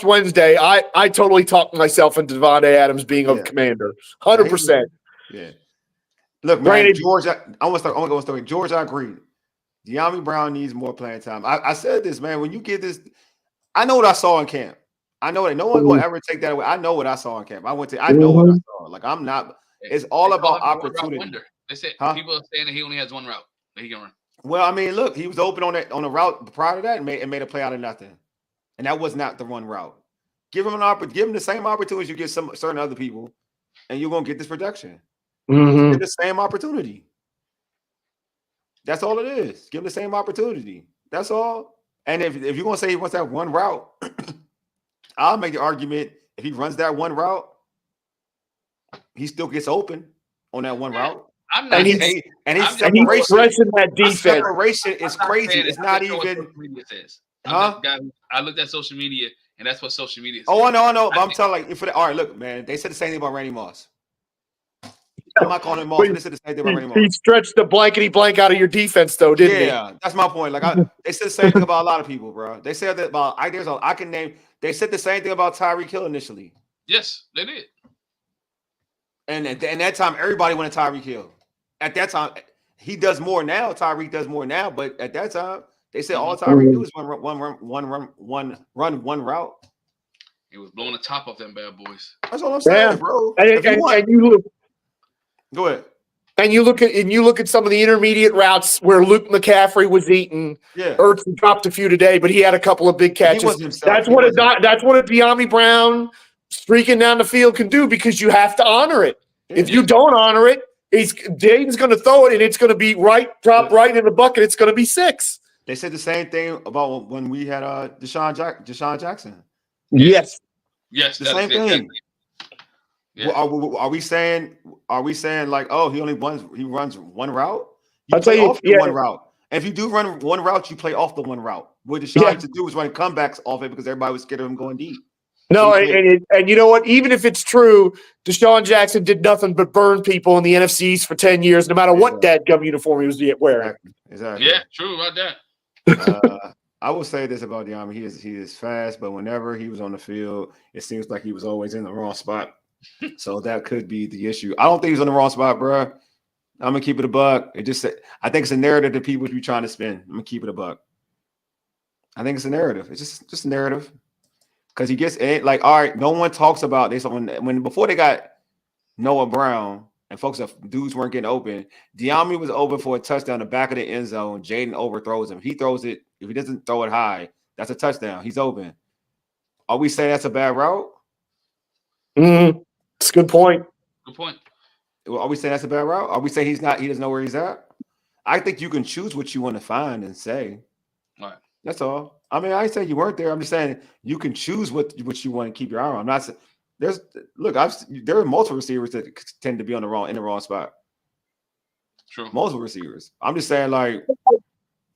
Wednesday, I totally talked myself into Devontae Adams being a commander. 100%. Yeah. Look, man, Granted, Georgia. I'm gonna go start. George, I agree. De'Ami Brown needs more playing time. I said this, man. When you get this, I know what I saw in camp. I know that no one's gonna ever take that away. I know what I saw in camp. I know what I saw. Like I'm not. It's all about opportunity. They said people are saying that he only has one route that he can run. Well, I mean, look, he was open on the route prior to that and made a play out of nothing, and that was not the run route. Give him the same opportunity you give some certain other people, and you're gonna get this production. mm-hmm. Give the same opportunity. That's all it is. Give him the same opportunity. That's all. And if you're gonna say he wants that one route, I'll make the argument if he runs that one route, he still gets open on that one route. I'm not saying, and he's stretching that defense. Separation is crazy. It's not even. I looked at social media, and that's what social media says. Oh, I know. But I'm telling you, all right, look, man, they said the same thing about Randy Moss. I'm not calling him Moss, but they said the same thing about Randy Moss. He stretched the blankety blank out of your defense, though, didn't he? Yeah, that's my point. Like they said the same thing about a lot of people, bro. They said that about I can name. They said the same thing about Tyreek Hill initially. Yes, they did. And at that time, everybody wanted Tyreek Hill. At that time, he does more now. Tyreek does more now, but at that time, they said all Tyreek do is run one route. He was blowing the top off them bad boys. That's all I'm saying, bro. And you look. Go ahead. And you look at some of the intermediate routes where Luke McCaffrey was eating. Yeah, Ertz dropped a few today, but he had a couple of big catches. That's what a De'Ami Brown streaking down the field can do because you have to honor it. Yeah. If you don't honor it, Jaden's going to throw it and it's going to be drop right in the bucket. It's going to be 6. They said the same thing about when we had Deshaun Jackson. Yes, the same thing. Yeah. Are we saying like, oh, he runs one route? I'll tell you, one route. And if you do run one route, you play off the one route. What Deshaun used to do was run comebacks off it because everybody was scared of him going deep. No, and you know what? Even if it's true, Deshaun Jackson did nothing but burn people in the NFCs for 10 years, no matter what dadgum uniform he was wearing. Exactly. Yeah, true about that. I will say this about De'Ami. He is fast, but whenever he was on the field, it seems like he was always in the wrong spot. So that could be the issue. I don't think he's on the wrong spot, bro. I'm gonna keep it a buck. I think it's a narrative that people be trying to spin. I'm gonna keep it a buck. I think it's a narrative. It's just a narrative. Because he gets like, all right, no one talks about this. When before they got Noah Brown and dudes weren't getting open, De'Ami was open for a touchdown in the back of the end zone. Jaden overthrows him. He throws it. If he doesn't throw it high, that's a touchdown. He's open. Are we saying that's a bad route? It's a good point. Good point. Are we saying that's a bad route? Are we saying he doesn't know where he's at? I think you can choose what you want to find and say. All right. That's all. I mean, I ain't saying you weren't there. I'm just saying you can choose what you want to keep your eye on. I'm not saying there are multiple receivers that tend to be in the wrong spot. True. Multiple receivers. I'm just saying, like,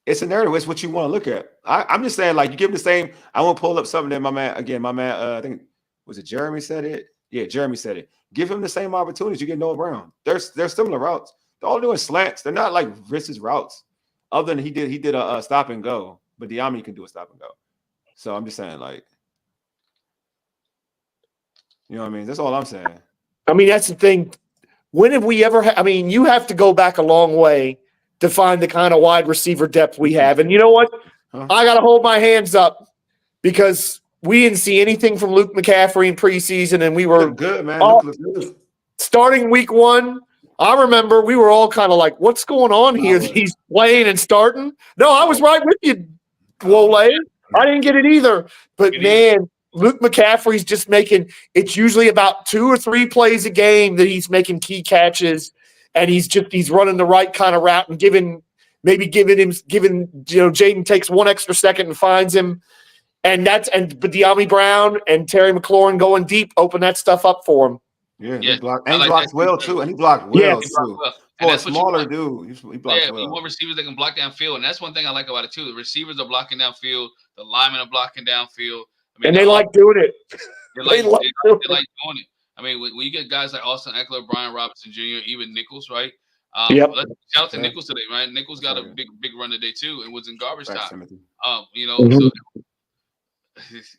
it's a narrative. It's what you want to look at. I'm just saying, like, you give him the same. I want to pull up something that my man, I think, was it Jeremy said it? Yeah, Jeremy said it. Give him the same opportunities you get Noah Brown. They're similar routes. They're all doing slants. They're not like Ritz's routes. Other than he did a stop and go. But De'Ami can do a stop and go. So I'm just saying, like, you know what I mean? That's all I'm saying. I mean, that's the thing. When have we ever you have to go back a long way to find the kind of wide receiver depth we have. And you know what? I got to hold my hands up because we didn't see anything from Luke McCaffrey in preseason, and we were good, man. Starting week 1. I remember we were all kind of like, what's going on here? He's playing and starting. No, I was right with you, Wole. I didn't get it either. But, man, Luke McCaffrey's just it's usually about 2 or 3 plays a game that he's making key catches, and he's running the right kind of route and giving Jaden takes 1 extra second and finds him. But De'Ami Brown and Terry McLaurin going deep open that stuff up for him. Yeah, he blocked well too, and he blocked well too. For a smaller dude, he blocked well. You want receivers that can block downfield, and that's one thing I like about it too. The receivers are blocking downfield, the linemen are blocking downfield. And they like doing it. They like doing it. I mean, when you get guys like Austin Eckler, Brian Robinson Jr., even Nichols, right? Yep. Shout out to Nichols today, right? Nichols got a big run today too, and was in garbage time. Timothy. So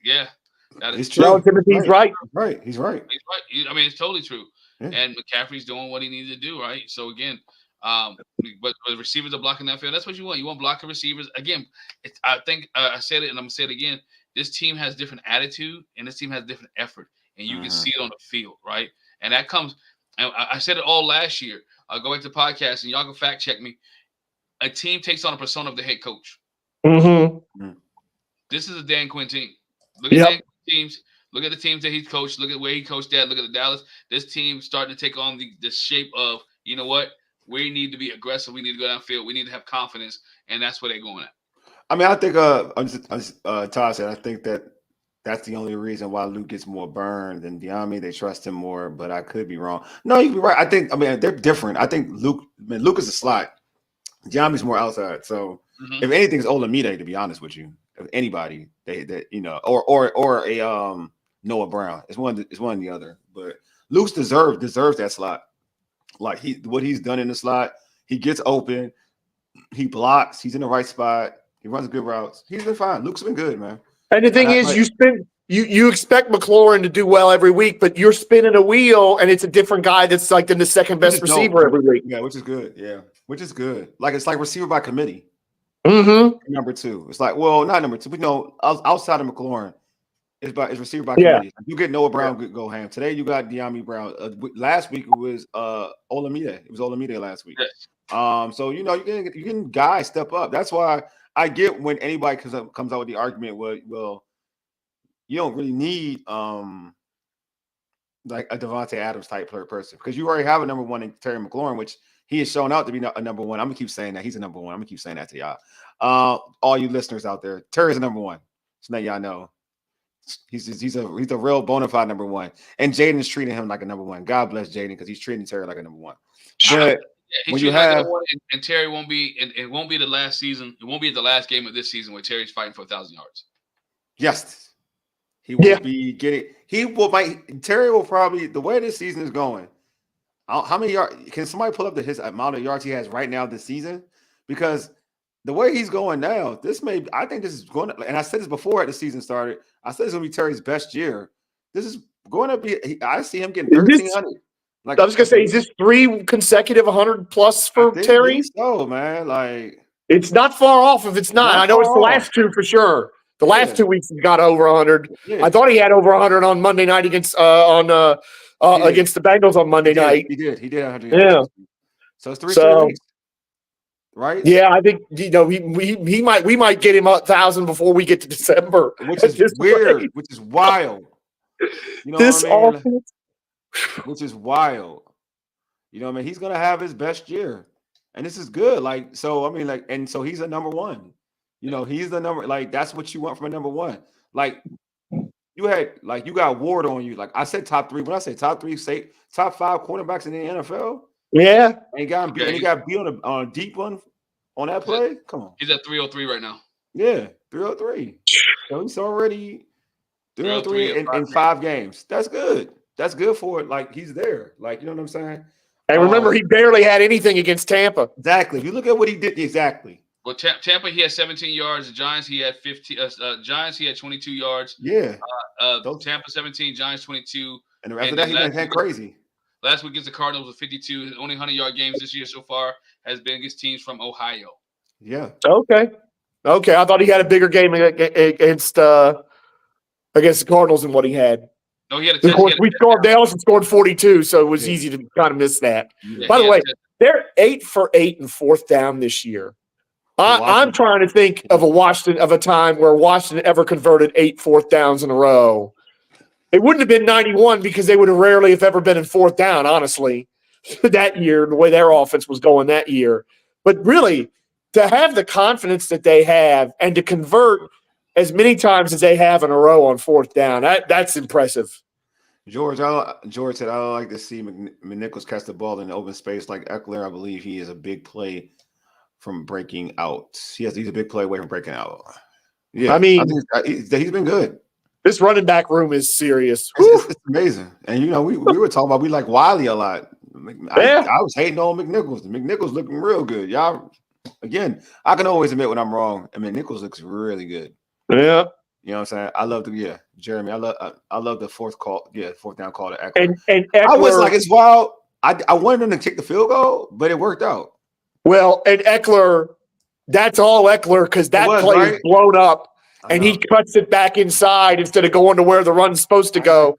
yeah, that It's is true. No, Timothy's right. Right. He's right. He's right. I mean, it's totally true. Yeah. And McCaffrey's doing what he needs to do, right? So again, but receivers are blocking that field. That's what you want. You want blocking receivers. Again, I think I said it, and I'm gonna say it again. This team has different attitude, and this team has different effort, and you can see it on the field, right? And that comes. And I said it all last year. I'll go back to the podcast, and y'all can fact check me. A team takes on a persona of the head coach. Mm-hmm. This is a Dan Quinn team. Look at Dan Quinn teams. Look at the teams that he's coached. Look at where he coached at. Look at the Dallas. This team starting to take on the shape of, you know what? We need to be aggressive. We need to go downfield. We need to have confidence, and that's where they're going at. I mean, I think Todd said, I think that's the only reason why Luke gets more burned than Diami. They trust him more, but I could be wrong. No, you could be right. I mean, they're different. I think Luke is a slot. Diami's more outside. So if anything, it's Olamide, to be honest with you. If anybody, or a Noah Brown. It's one or the other. But Luke's deserves that slot. Like what he's done in the slot, he gets open, he blocks, he's in the right spot, he runs good routes. He's been fine. Luke's been good, man. And the thing is, you expect McLaurin to do well every week, but you're spinning a wheel, and it's a different guy that's like the second best receiver every week. Yeah, which is good. Yeah, which is good. Like it's like receiver by committee. Number two. It's like, well, not number two, but outside of McLaurin, it's receiver by committee. You get Noah Brown, go ham. Today you got Diami Brown. Last week it was Olamide. It was Olamide last week. Yes. So you can guys step up. That's why I get when anybody comes out with the argument, well, you don't really need like a Devontae Adams type player person because you already have a number one in Terry McLaurin, which he has shown out to be a number one. I'm gonna keep saying that he's a number one. I'm gonna keep saying that to y'all. All you listeners out there, Terry's a number one. So now y'all know he's a real bona fide number one. And Jaden is treating him like a number one. God bless Jaden because he's treating Terry like a number one. But when you have and Terry won't be, and it won't be the last season. It won't be the last game of this season where Terry's fighting for 1,000 yards. Yes. He will be getting. Terry will probably, the way this season is going. How many yards can somebody pull up his amount of yards he has right now this season? Because the way he's going now, I think this is going to. And I said this before the season started. I said it's going to be Terry's best year. This is going to be. I see him getting 1,300. Like I was going to say, is this 3 consecutive 100 plus for Terry? So man, like it's not far off. If it's not, I know it's the last 2 for sure. The last 2 weeks he got over 100. Yeah. I thought he had over 100 on Monday night against against the Bengals on Monday night. He did 100. Yeah. So it's 3 weeks. Right? Yeah, I think we might get him 1,000 before we get to December. Which is weird, which is wild. You know this what I mean? offense, which is wild. You know what I mean? He's gonna have his best year. And this is good. Like, so I mean, like, and so he's a number one. He's the number, like, that's what you want from a number one. Like, you got Ward on you. Like, I said top 3. When I say top 3, say top 5 quarterbacks in the NFL. Yeah. And he got beat on a deep one on that play. Come on. He's at 303 right now. Yeah, 303. So he's already 303 in 5 games. That's good. That's good for it. Like, he's there. Like, you know what I'm saying? And remember, he barely had anything against Tampa. Exactly. If you look at what he did, exactly. Well, Tampa, he had 17 yards. The Giants, he had 15. Giants, he had 22 yards. Yeah. Tampa 17, Giants 22. And after that, he went crazy. Last week against the Cardinals was 52. His only 100-yard games this year so far has been against teams from Ohio. Yeah. Okay. I thought he had a bigger game against the Cardinals than what he had. No, he had a 10. Of course, Dallas scored 42, so it was easy to kind of miss that. Yeah, by the way, they're 8 for 8 in 4th down this year. I'm trying to think of a time where Washington ever converted 8 4th downs in a row. It wouldn't have been 91 because they would have rarely, if ever, been in 4th down, honestly, that year, the way their offense was going that year. But really, to have the confidence that they have and to convert as many times as they have in a row on 4th down, that's impressive. George said, I don't like to see McNichols catch the ball in open space like Eckler. I believe he is a big play from breaking out. He's a big play away from breaking out. Yeah, I mean, he's been good. This running back room is serious. It's amazing. And we were talking about we like Wiley a lot. I was hating on McNichols. McNichols looking real good. Y'all, again, I can always admit when I'm wrong. I mean, Nichols looks really good. Yeah. You know what I'm saying? I love Jeremy. I love the fourth down call to Eckler. And Eckler, I was like, it's wild. I wanted him to kick the field goal, but it worked out. Well, and Eckler, that's all Eckler because that play is blown up, and he cuts it back inside instead of going to where the run's supposed to go.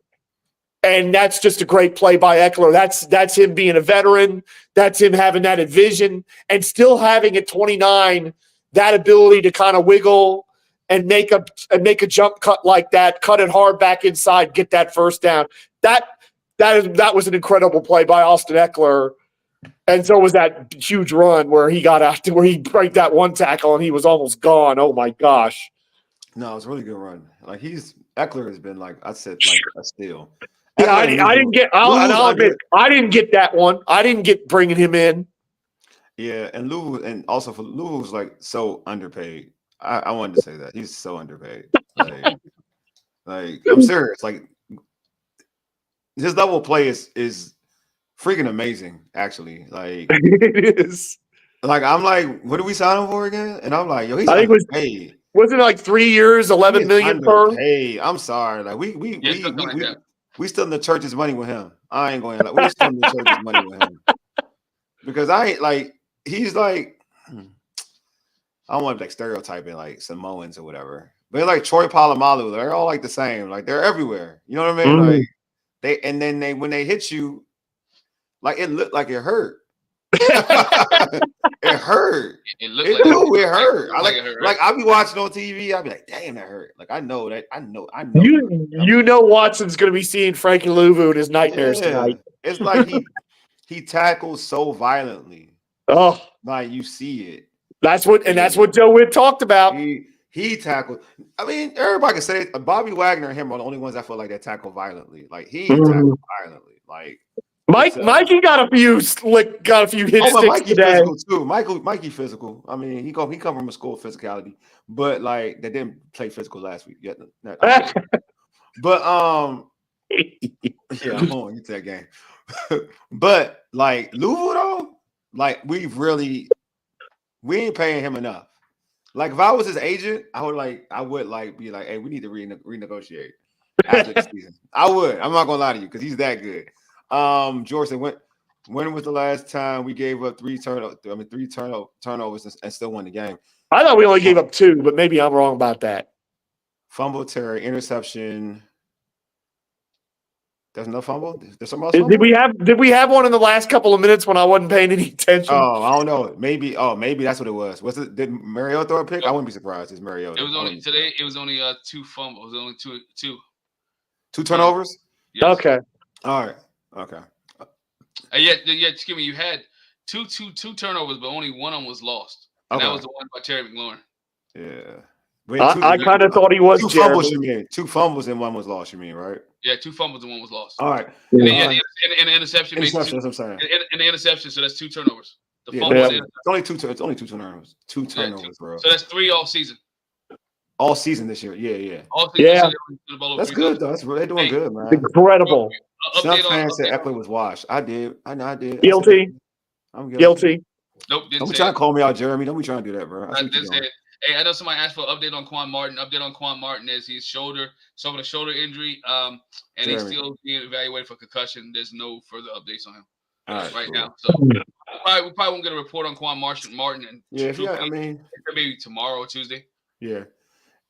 And that's just a great play by Eckler. That's him being a veteran. That's him having that vision and still having at 29 that ability to kind of wiggle and make a jump cut like that, cut it hard back inside, get that first down. That was an incredible play by Austin Eckler. And so was that huge run where he got out to where he break that one tackle and he was almost gone. Oh my gosh. No, it was a really good run. Like Eckler has been like I said, like a steal. Yeah, I didn't get. I'll admit, I didn't get that one. I didn't get bringing him in. Yeah, and Lou, and also for Lou was like so underpaid. I wanted to say that he's so underpaid. Like I'm serious. Like his level of play is freaking amazing. Actually, like it is. Like I'm like, what do we sign him for again? And I'm like, yo, he's underpaid. Wasn't it like 3 years, 11 million per? Hey, I'm sorry. Like we still in the church's money with him. I ain't going to we're still in the church's money with him. Because I ain't like he's like I don't want to like stereotyping like Samoans or whatever. But they're like Troy Polamalu, they're all like the same. Like they're everywhere. You know what I mean? Like they when they hit you, like it looked like it hurt. It hurt. It hurt. Like I'll be watching on TV. I'll be like, damn, that hurt. Like I know. You know Watson's gonna be seeing Frankie Louvu in his nightmares tonight. It's like he tackles so violently. Oh, like you see it. That's what Joe Witt talked about. He tackled. I mean, everybody can say it. Bobby Wagner and him are the only ones I feel like that tackle violently. Like he tackled violently. Like Mikey got a few hit sticks Mikey today. Physical too. Mikey physical. I mean, he come from a school of physicality, but like they didn't play physical last week yet. But yeah, I'm going into that game. But like Louisville though, like we ain't paying him enough. Like if I was his agent, I would be like, hey, we need to renegotiate after the season. I would. I'm not gonna lie to you because he's that good. George said, when was the last time we gave up three turnovers and still won the game? I thought we only gave up 2, but maybe I'm wrong about that. Fumble, Terry, interception. There's no fumble. There's something else. Did we have one in the last couple of minutes when I wasn't paying any attention? Oh, I don't know. Maybe that's what it was. Did Mariota throw a pick? I wouldn't be surprised. It's Mariota. It was only today. It was only 2 fumbles. It was only two. 2 turnovers. Yes. Okay. All right. Okay. Excuse me. You had two turnovers, but only one of them was lost. And that was the one by Terry McLaurin. Yeah. I kind of thought he was 2 fumbles. You mean 2 fumbles and 1 was lost? You mean right? Yeah, 2 fumbles and 1 was lost. All right. And the interception makes 2. That's what I'm saying. And the interception, so that's 2 turnovers. The fumbles. It's only 2 turnovers. 2 turnovers, bro. So that's 3 all season. All season this year. Yeah. All season. Yeah. That's good though. They're doing good, man. Incredible. Some fans said Eckler was washed. I did. I know I did. Guilty. I'm guilty. Nope. Don't be trying to call me out, Jeremy. Don't be trying to do that, bro. Hey, I know somebody asked for an update on Quan Martin. Update on Quan Martin is his shoulder, some of the shoulder injury, and he's still being evaluated for concussion. There's no further updates on him right now. So we probably won't get a report on Quan Martin. Maybe tomorrow or Tuesday. Yeah,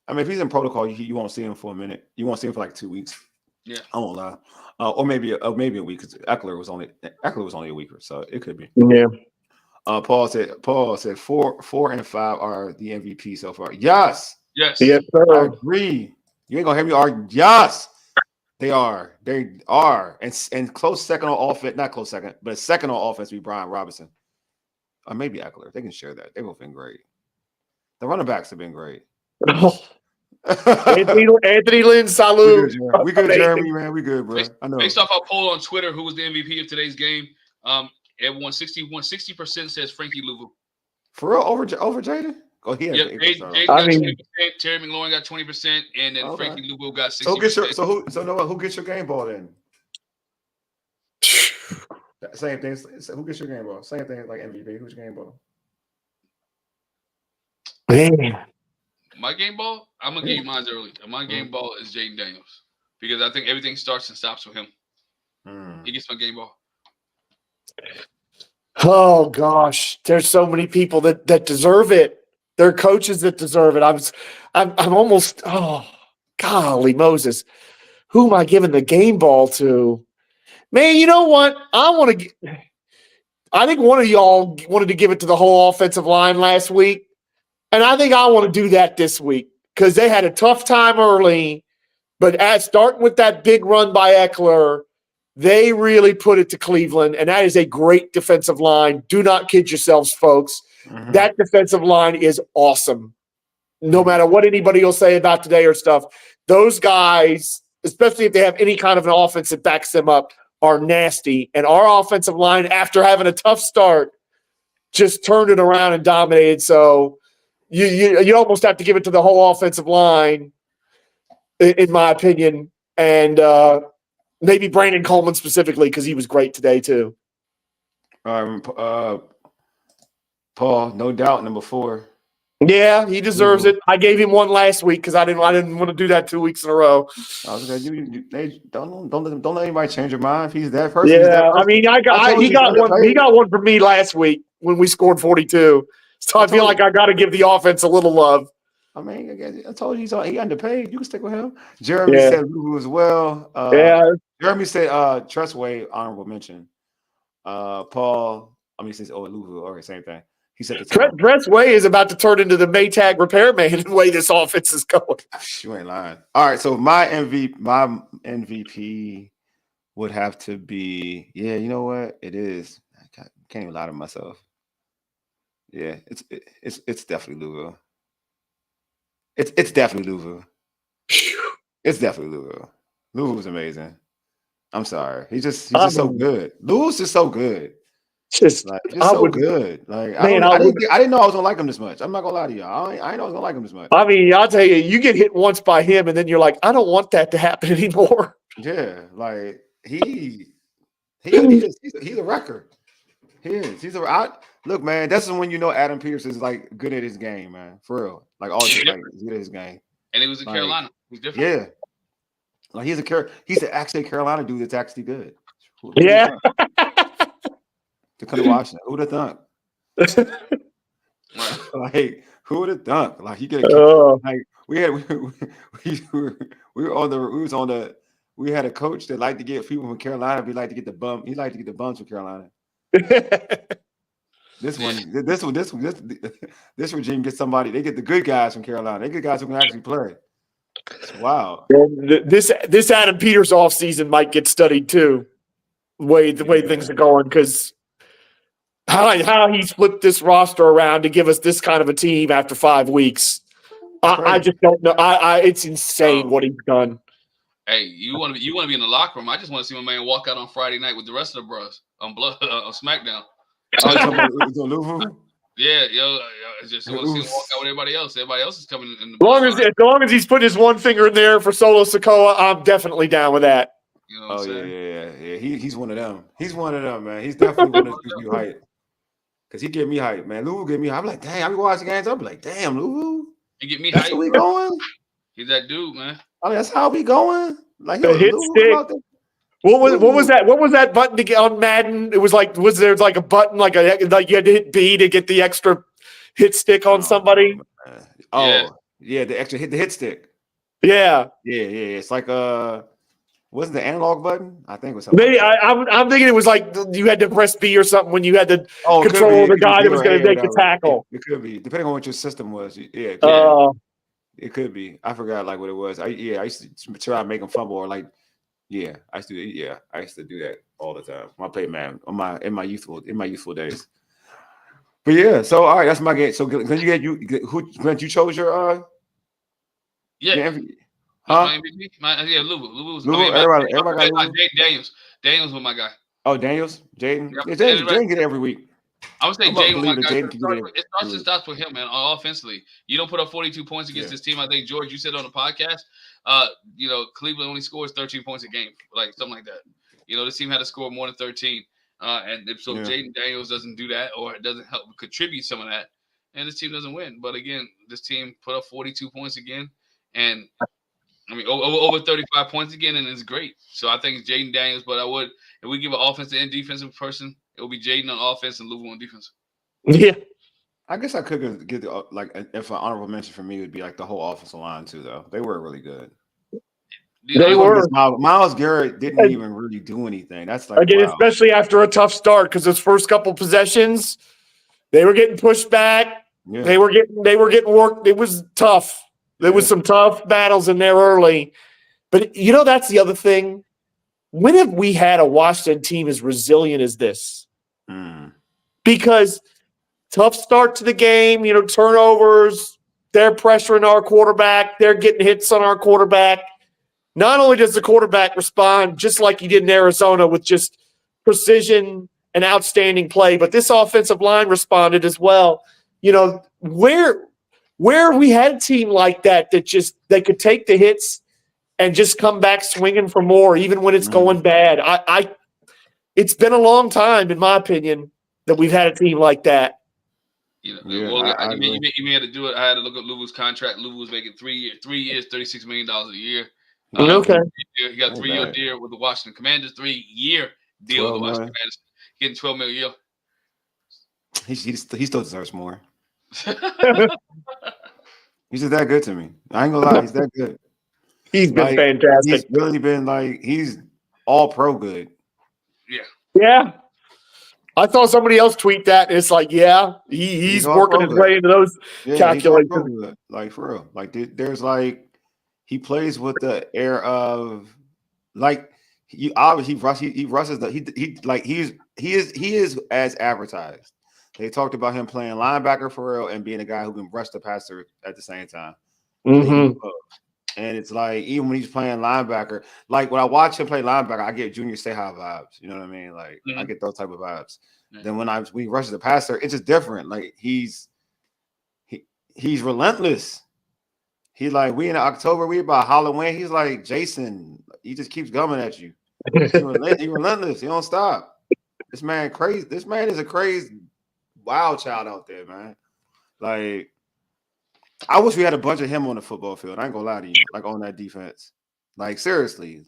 I mean, if he's in protocol, you won't see him for a minute. You won't see him for like 2 weeks. Yeah, I won't lie, or maybe a week because Eckler was only a week, so it could be. Yeah. Paul said 4 and 5 are the MVP so far. Yes, sir. I agree. You ain't gonna hear me argue. Yes, they are. They are. And close second on offense, not close second, but second on offense be Brian Robinson. Or maybe Eckler. They can share that. They've both been great. The running backs have been great. Anthony Lynn, salute. We good, Jeremy, man. We good, bro. I know. Based off our poll on Twitter, who was the MVP of today's game? Everyone 60% says Frankie Louvu. For real, over Jaden? Oh, he had Yep, the Jaden I got mean- 20%. Terry McLaurin got 20%, and then Okay. Frankie Lugo got 60%. So who gets your who gets your game ball then? Same thing. So who gets your game ball? Same thing like MVP. Who's your game ball? Man. My game ball, I'm gonna give you mine early. My game ball is Jaden Daniels because I think everything starts and stops with him. He gets my game ball. Oh gosh, there's so many people that deserve it. There are coaches that deserve it. I'm almost golly Moses. Who am I giving the game ball to? Man, you know what? I think one of y'all wanted to give it to the whole offensive line last week. And I think I want to do that this week because they had a tough time early. But starting with that big run by Eckler, they really put it to Cleveland. And that is a great defensive line. Do not kid yourselves, folks. Mm-hmm. That defensive line is awesome. No matter what anybody will say about today or stuff, those guys, especially if they have any kind of an offense that backs them up, are nasty. And our offensive line, after having a tough start, just turned it around and dominated. So you almost have to give it to the whole offensive line, in my opinion, and maybe Brandon Coleman specifically because he was great today too. Paul, no doubt, number 4. Yeah, he deserves it. I gave him one last week because I didn't want to do that 2 weeks in a row. I was like, don't let anybody change your mind. If he's that person, he's that Yeah, person. I mean, he got one. He got one from me last week when we scored 42. So I feel like I got to give the offense a little love. I mean, I told you he underpaid. You can stick with him. Jeremy said Lulu as well. Jeremy said Trustway, honorable mention. Paul, since Lulu, okay, same thing. He said the Tressway is about to turn into the Maytag repairman in the way this offense is going. You ain't lying. All right, so my MVP would have to be, you know what? It is. I can't even lie to myself. Yeah, it's definitely Louisville. It's definitely Louisville. It's definitely Louisville. Louisville was amazing. I'm sorry. He's just so good. Louisville's just so good. Just so good. Like I didn't know I was gonna like him this much. I'm not gonna lie to y'all. I didn't know I was gonna like him this much. I mean, I'll tell you, you get hit once by him, and then you're like, I don't want that to happen anymore. Yeah, like he's a wrecker. He is. Look, man. This is when you know Adam Peterson is like good at his game, man. For real. Like all he's good at his game. And he was in Carolina. He's different. Yeah. Like he's actually a Carolina dude that's actually good. Yeah. To come to Washington. Who would have thunk? Like, who would have thunk? Like, he get a like we had we had a coach that liked to get people from Carolina. He liked to get the bums from Carolina. This regime gets somebody. They get the good guys from Carolina. They get guys who can actually play. Wow. This Adam Peters offseason might get studied too. The way things are going, because how he's flipped this roster around to give us this kind of a team after 5 weeks. I just don't know. It's insane what he's done. Hey, you want to be in the locker room? I just want to see my man walk out on Friday night with the rest of the bros on SmackDown. Yeah, I just want to see him walk out with everybody else. Everybody else is coming in. As long as he's putting his one finger in there for Solo Sikoa, I'm definitely down with that. You know what I'm saying? Yeah. He's one of them. He's one of them, man. He's definitely one of you hype. Because he get me hype, man. Lou get me hype. I'm like, damn, I be watching games. I'm like, damn, Lou. He get me that's hype. How we going? He's that dude, man. I mean, that's how we going. Like the hit stick. What was that? What was that button to get on Madden? It was there like a button like you had to hit B to get the extra hit stick on somebody? Yeah, the extra hit stick. Yeah. It's like wasn't the analog button? I think it was something. Maybe I'm thinking it was like you had to press B or something when you had to control the guy that was going to make the tackle. It could be, depending on what your system was. Yeah. It could be. I forgot like what it was. I used to try to make them fumble or like. Yeah, I used to do that all the time. I played man in my youthful days. But yeah, so all right, that's my game. So Glenn, you chose your yeah. My MVP? Lou was everybody got Daniels. Daniels was my guy. Oh, Daniels? Jaden? Yeah, Jaden get it every week. I would say I'm about to Jaden. believe that Jaden can get It starts and stops with him, man. Offensively, you don't put up 42 points against this team. I think George, you said on the podcast, Cleveland only scores 13 points a game, like something like that. This team had to score more than 13, and if so, Jaden Daniels doesn't do that or doesn't help contribute some of that, and this team doesn't win. But again, this team put up 42 points again, and I mean over 35 points again, and it's great. So I think it's Jaden Daniels. But if we give an offensive and defensive person, it will be Jaden on offense and Louisville on defense. Yeah. I guess I could get the if an honorable mention for me would be like the whole offensive line too, though. They were really good. They were. Myles Garrett didn't even really do anything. That's like again, wow. especially after a tough start, because those first couple possessions, they were getting pushed back. Yeah. They were getting worked. It was tough. There was some tough battles in there early. But that's the other thing. When have we had a Washington team as resilient as this? Because tough start to the game, turnovers, they're pressuring our quarterback, they're getting hits on our quarterback. Not only does the quarterback respond just like he did in Arizona with just precision and outstanding play, but this offensive line responded as well. Where we had a team like that just they could take the hits and just come back swinging for more, even when it's going bad. It's been a long time, in my opinion, that we've had a team like that. You may have to do it. I had to look at Louisville's contract. Louisville was making 3 years, $36 million a year. Okay. He got a 3-year deal with the Washington Commanders, 3-year deal with the Washington Commanders, getting $12 million a year. He still deserves more. He's just that good to me. I ain't gonna lie, he's that good. He's been fantastic. He's really been he's all pro good. Yeah. I saw somebody else tweet that, and it's he's working his way into those calculations. For real. There's he plays with the air of he rushes he is as advertised. They talked about him playing linebacker for real and being a guy who can rush the passer at the same time. Mm-hmm. And it's even when he's playing linebacker, when I watch him play linebacker, I get Junior Seau vibes. You know what I mean? I get those type of vibes. Then when we rush the passer, it's just different. He's relentless. We in October, we about Halloween. He's like Jason. He just keeps coming at you. He's relentless. He don't stop. This man crazy. This man is a crazy wild child out there, man. I wish we had a bunch of him on the football field. I ain't gonna lie to you. On that defense. Seriously.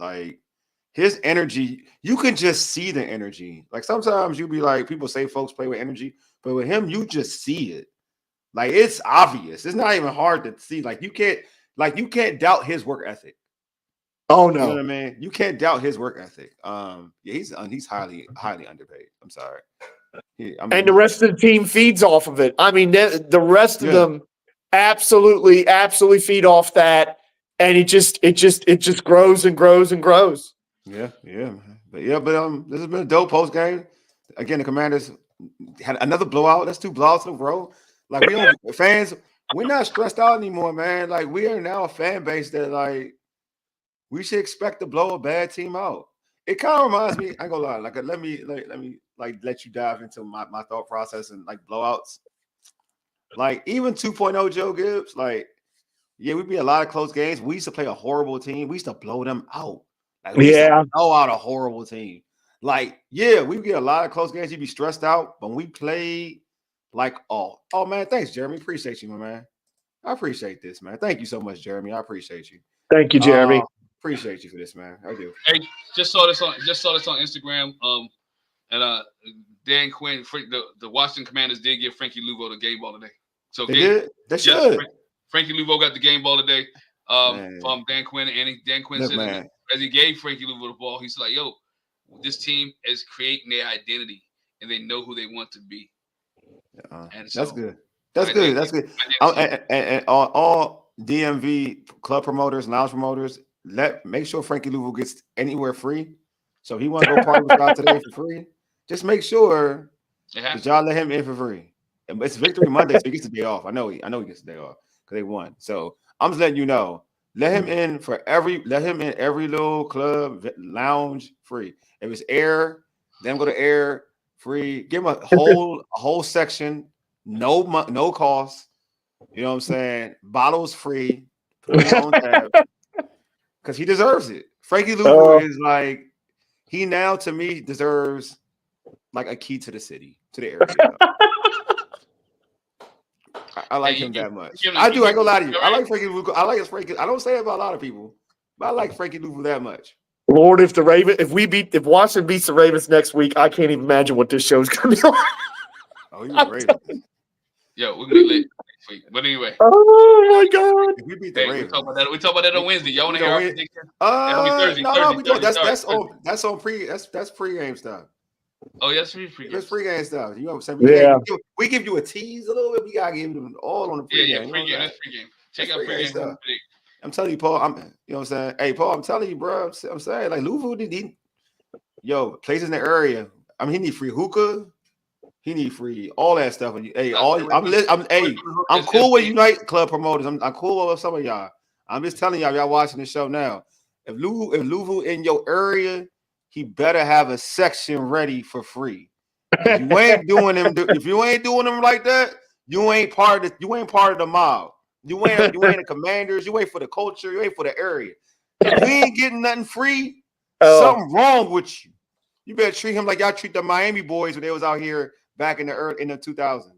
His energy, you can just see the energy. Sometimes you be people say folks play with energy, but with him, you just see it. It's obvious. It's not even hard to see. You can't doubt his work ethic. Oh no, you know what I mean? You can't doubt his work ethic. He's highly underpaid. I'm sorry. And the rest of the team feeds off of it. I mean, the rest of them absolutely feed off that, and it just grows and grows and grows. Yeah. But this has been a dope post game. Again, the Commanders had another blowout. That's 2 blowouts in a row. Fans, we're not stressed out anymore, man. We are now a fan base that we should expect to blow a bad team out. It kind of reminds me, I ain't gonna lie, let me let you dive into my thought process and blowouts. Even 2.0 Joe Gibbs, we'd be a lot of close games. We used to play a horrible team. We used to blow them out. We used to blow out a horrible team. We get a lot of close games. You'd be stressed out, but when we played oh man, thanks, Jeremy. Appreciate you, my man. I appreciate this, man. Thank you so much, Jeremy. I appreciate you. Thank you, Jeremy. Appreciate you for this, man. I do. Hey, just saw this on Instagram. And Dan Quinn, the Washington Commanders did give Frankie Louvo the game ball today. So they did. They should. Frankie Louvo got the game ball today from Dan Quinn, and Dan Quinn said as he gave Frankie Louvo the ball, he's "Yo, this team is creating their identity, and they know who they want to be." And so, that's good. That's good. And all DMV club promoters, lounge promoters, make sure Frankie Louvo gets anywhere free. So he want to go party with y'all today for free. Just make sure that y'all let him in for free. And it's Victory Monday, so he gets the day off. I know he gets the day off because they won. So I'm just letting you know. Let him in every little club lounge free. If it's air, then go to air. Free. Give him a whole section, no cost. You know what I'm saying? Bottles free. Put him on tab because he deserves it. Frankie Louvu is like he now to me deserves like a key to the city, to the area. I like him that much. I do. I ain't gonna lie to you. I like Frankie Louvu. I like his Frankie. I don't say it about a lot of people, but I like Frankie Louvu that much. Lord, if Washington beats the Ravens next week, I can't even imagine what this show's gonna be like. Oh, you Ravens. Yo, we're gonna be late next week. But anyway. Oh my God. If we beat the Ravens. We talk about that on Wednesday. Y'all want to hear our prediction? Thursday. No, we don't. That's on that's pregame stuff. Oh, yes, pregame. That's pregame stuff. You know what I'm saying? We give you a tease a little bit. We gotta give them all on the pregame. Yeah, pregame. That's pregame. Check out pregame stuff. I'm telling you, Paul. You know what I'm saying? Hey, Paul, I'm telling you, bro. I'm saying, like, Louvu, places in the area. I mean, he need free hookah. He need free all that stuff. And I'm cool with Unite Club promoters. I'm cool with some of y'all. I'm just telling y'all watching the show now. If Louvu in your area, he better have a section ready for free. If you ain't doing them like that, you ain't part of the mob. You ain't the Commanders. You ain't for the culture. You ain't for the area. If you ain't getting nothing free, something wrong with you. You better treat him like y'all treat the Miami boys when they was out here back in the 2000s.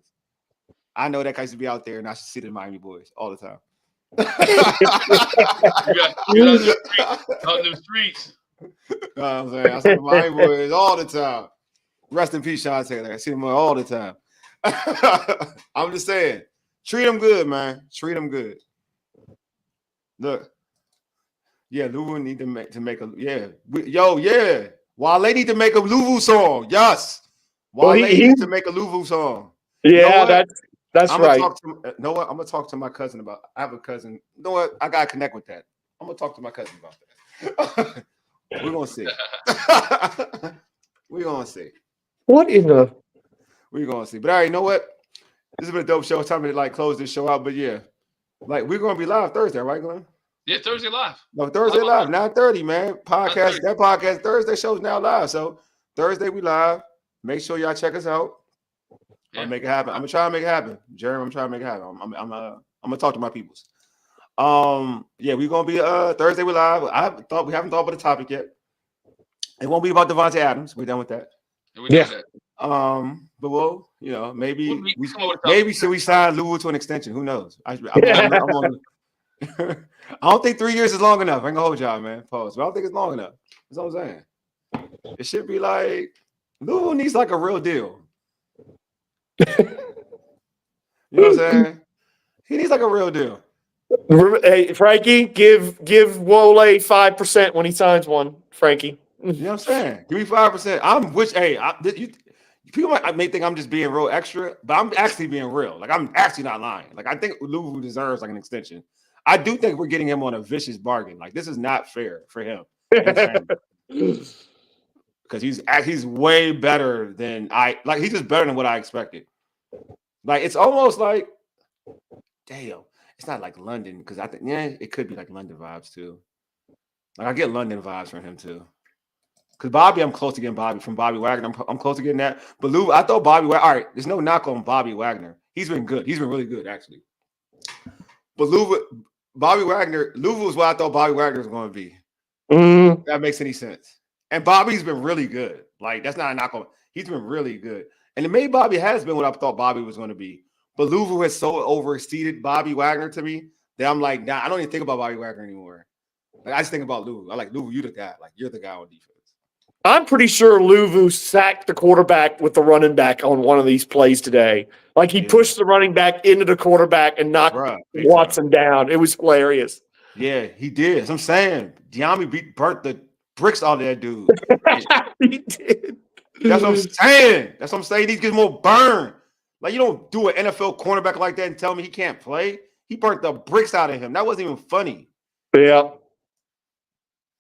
I know that guy used to be out there, and I should see the Miami boys all the time. you out in the streets. I'm saying I see the Miami boys all the time. Rest in peace, Sean Taylor. I see them all the time. I'm just saying. Treat them good, man. Treat them good. Look, Louvu need to make Wale need to make a Louvu song. Yes, Wale needs to make a Louvu song. Yeah, that's right. I'm gonna talk to my cousin about. I have a cousin. You know what? I gotta connect with that. I'm gonna talk to my cousin about that. We're gonna see. We're gonna see. What in the? We're gonna see. But all right, you know what? This has been a dope show. It's time to close this show out. But yeah, we're gonna be live Thursday, right, Glenn? Yeah, Thursday live. No, Thursday live, 9:30, man. Podcast Thursday show's now live. So Thursday we live. Make sure y'all check us out. Yeah. I'll make it happen. I'm gonna try to make it happen. Jeremy, I'm trying to make it happen. I'm gonna talk to my peoples. We're gonna be Thursday we live. We haven't thought about the topic yet. It won't be about Devontae Adams. We're done with that. Yeah. But we'll, maybe should we sign Louvu to an extension? Who knows? I don't think 3 years is long enough. I ain't gonna hold y'all, man. Pause. But I don't think it's long enough. That's what I'm saying. It should be like Louvu needs like a real deal. You know what I'm saying? He needs like a real deal. Hey, Frankie, give Wole 5% when he signs one, Frankie. You know what I'm saying? Give me 5%. People may think I'm just being real extra, but I'm actually being real. Like, I'm actually not lying. Like, I think Louvu deserves like an extension. I do think we're getting him on a vicious bargain. Like, this is not fair for him. Because he's way better than he's just better than what I expected. Like, it's almost like, damn, it's not like London, because I think, it could be like London vibes too. Like, I get London vibes from him too. Because Bobby, I'm close to getting Bobby from Bobby Wagner. I'm close to getting that. But Louvu, I thought Bobby Wagner, all right, there's no knock on Bobby Wagner. He's been good. He's been really good, actually. But Louvu is what I thought Bobby Wagner was going to be. If that makes any sense. And Bobby's been really good. Like, that's not a knock on. He's been really good. And maybe Bobby has been what I thought Bobby was going to be. But Louvu has so overexceeded Bobby Wagner to me that I'm like, nah, I don't even think about Bobby Wagner anymore. Like, I just think about Louvu. I like, Louvu, you the guy. Like, you're the guy on defense. I'm pretty sure Louvu sacked the quarterback with the running back on one of these plays today. Like, he pushed the running back into the quarterback and knocked Watson down. It was hilarious. Yeah, he did. As I'm saying, Diami burnt the bricks out of that dude. He did. That's what I'm saying. He needs to get more burn. Like, you don't do an NFL cornerback like that and tell me he can't play. He burnt the bricks out of him. That wasn't even funny. Yeah.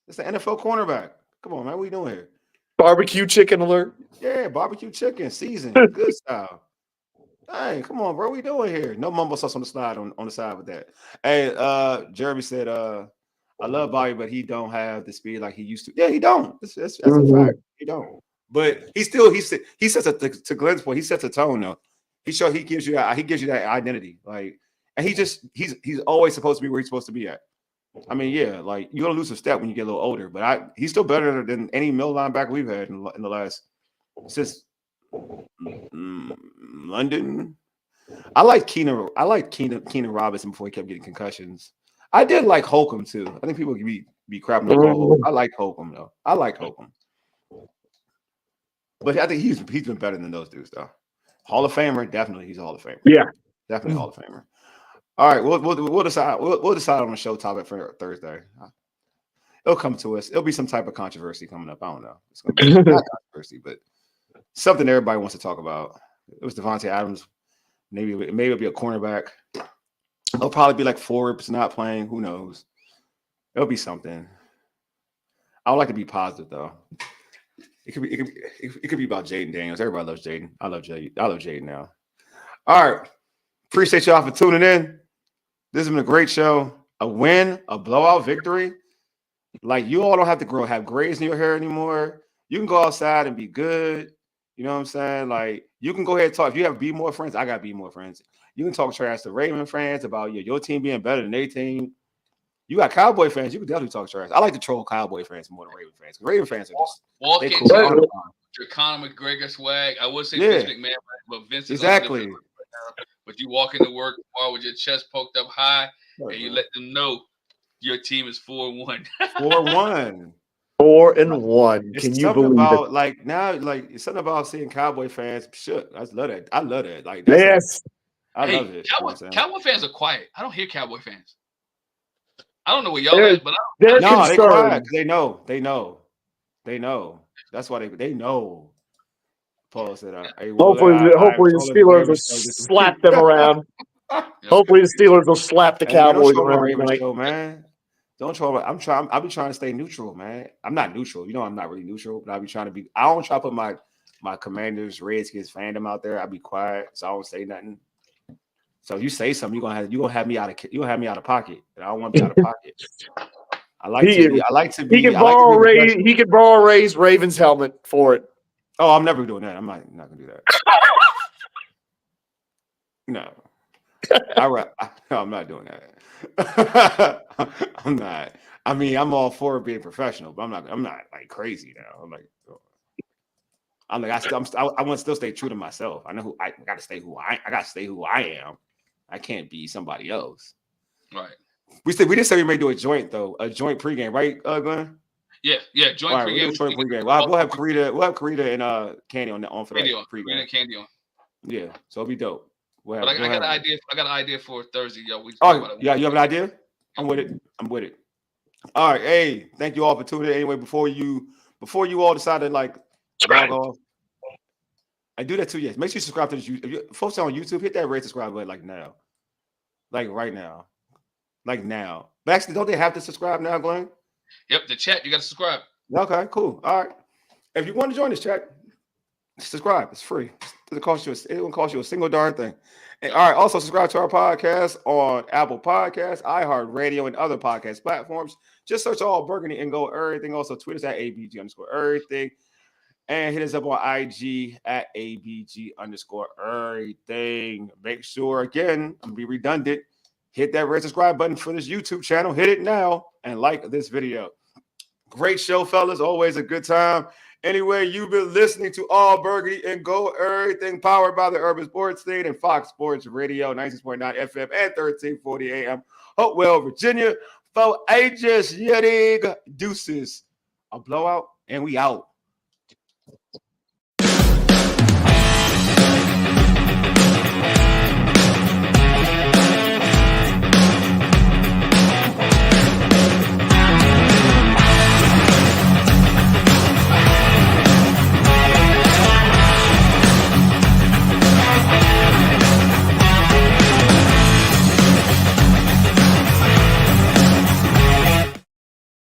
It's an NFL cornerback. Come on, man. What are you doing here? Barbecue chicken alert. Yeah, barbecue chicken, seasoned, good style. Hey, come on, bro. What are we doing here? No mumbo sauce on the slide on the side with that. Hey, Jeremy said, I love Bobby, but he don't have the speed like he used to. Yeah, he don't. That's a fact. He don't. But he sets a to Glenn's point. He sets a tone though. He gives you that identity. Like, and he's always supposed to be where he's supposed to be at. I mean, yeah, like you're gonna lose a step when you get a little older, but he's still better than any middle linebacker we've had in the last since London. I like Keenan Robinson before he kept getting concussions. I did like Holcomb too. I think people can be crapping on Holcomb. I like Holcomb though. I like Holcomb, but I think he's been better than those dudes though. Hall of Famer, definitely. He's a Hall of Famer. Yeah, definitely Hall of Famer. All right, we'll decide. We'll decide on the show topic for Thursday. It'll come to us. It'll be some type of controversy coming up. I don't know. It's gonna be not controversy, but something everybody wants to talk about. It was Devontae Adams. Maybe it'll be a cornerback. It'll probably be like Forbes not playing. Who knows? It'll be something. I would like to be positive though. It could be about Jaden Daniels. Everybody loves Jaden. I love Jaden now. All right. Appreciate y'all for tuning in. This has been a great show. A win, a blowout victory. Like, you all don't have to have grays in your hair anymore. You can go outside and be good. You know what I'm saying? Like, you can go ahead and talk. If you have Be More friends, I got Be More friends. You can talk trash to Raven fans about your team being better than their team. You got Cowboy fans. You can definitely talk trash. I like to troll Cowboy fans more than Raven fans. Raven fans are just walk they into cool. your Conor McGregor swag. I would say Vince McMahon, but Vince is exactly. But you walk into work tomorrow with your chest poked up high, and you let them know your team is 4-1. 4-1. 4-1. Can you believe about, it? Like, now, like, it's something about seeing Cowboy fans. Shit, I love that. I love that. Like, yes, I love it. Cowboy fans are quiet. I don't hear Cowboy fans. I don't know what y'all at, but they're quiet. They know. That's why they know. Paul said, hopefully the Steelers will slap them around. Hopefully the Steelers will slap the Cowboys around. Show, man. Don't troll. I've been trying to stay neutral, man. I'm not neutral. You know, I'm not really neutral, but I be trying to be. I don't try to put my Commanders, Redskins fandom out there. I be quiet, so I don't say nothing. So if you say something, you're gonna have me out of pocket, and I don't want to be out of pocket. I like to be. He could borrow Ray's Ravens helmet for it. Oh, I'm never doing that. I'm not gonna do that. No. I'm not doing that. I'm not. I mean, I'm all for being professional, but I'm not like crazy now. I want to still stay true to myself. I know who I got to stay who I am. I can't be somebody else. Right. We didn't say we may do a joint pregame, right, Glenn? Yeah, joint pregame. We'll have Karita and Candy on for that pregame. Karita and Candy on. Yeah, so it'll be dope. I got an idea. I got an idea for Thursday, yo. Yeah, you have an idea? I'm with it. All right, hey, thank you all for tuning in. Anyway, before you all decide to like log off, I do that too. Yes, make sure you subscribe to this. If you folks on YouTube, hit that red subscribe button like now, like right now, like now. But actually, don't they have to subscribe now, Glenn? Yep, the chat. You got to subscribe. Okay, cool. All right. If you want to join this chat, subscribe. It's free. It won't cost you a single darn thing. And all right, also subscribe to our podcast on Apple Podcasts, iHeartRadio, and other podcast platforms. Just search All Burgundy and Go Everything. Also tweet us at ABG_everything. And hit us up on IG at ABG_everything. Make sure, again, I'm gonna be redundant. Hit that red subscribe button for this YouTube channel. Hit it now and like this video. Great show, fellas. Always a good time. Anyway, you've been listening to All Burgundy and Go Everything, powered by the Urban Sports State and Fox Sports Radio, 96.9 FM and 1340 AM. Hopewell, Virginia. For ages, Yedig, deuces. A blowout, and we out.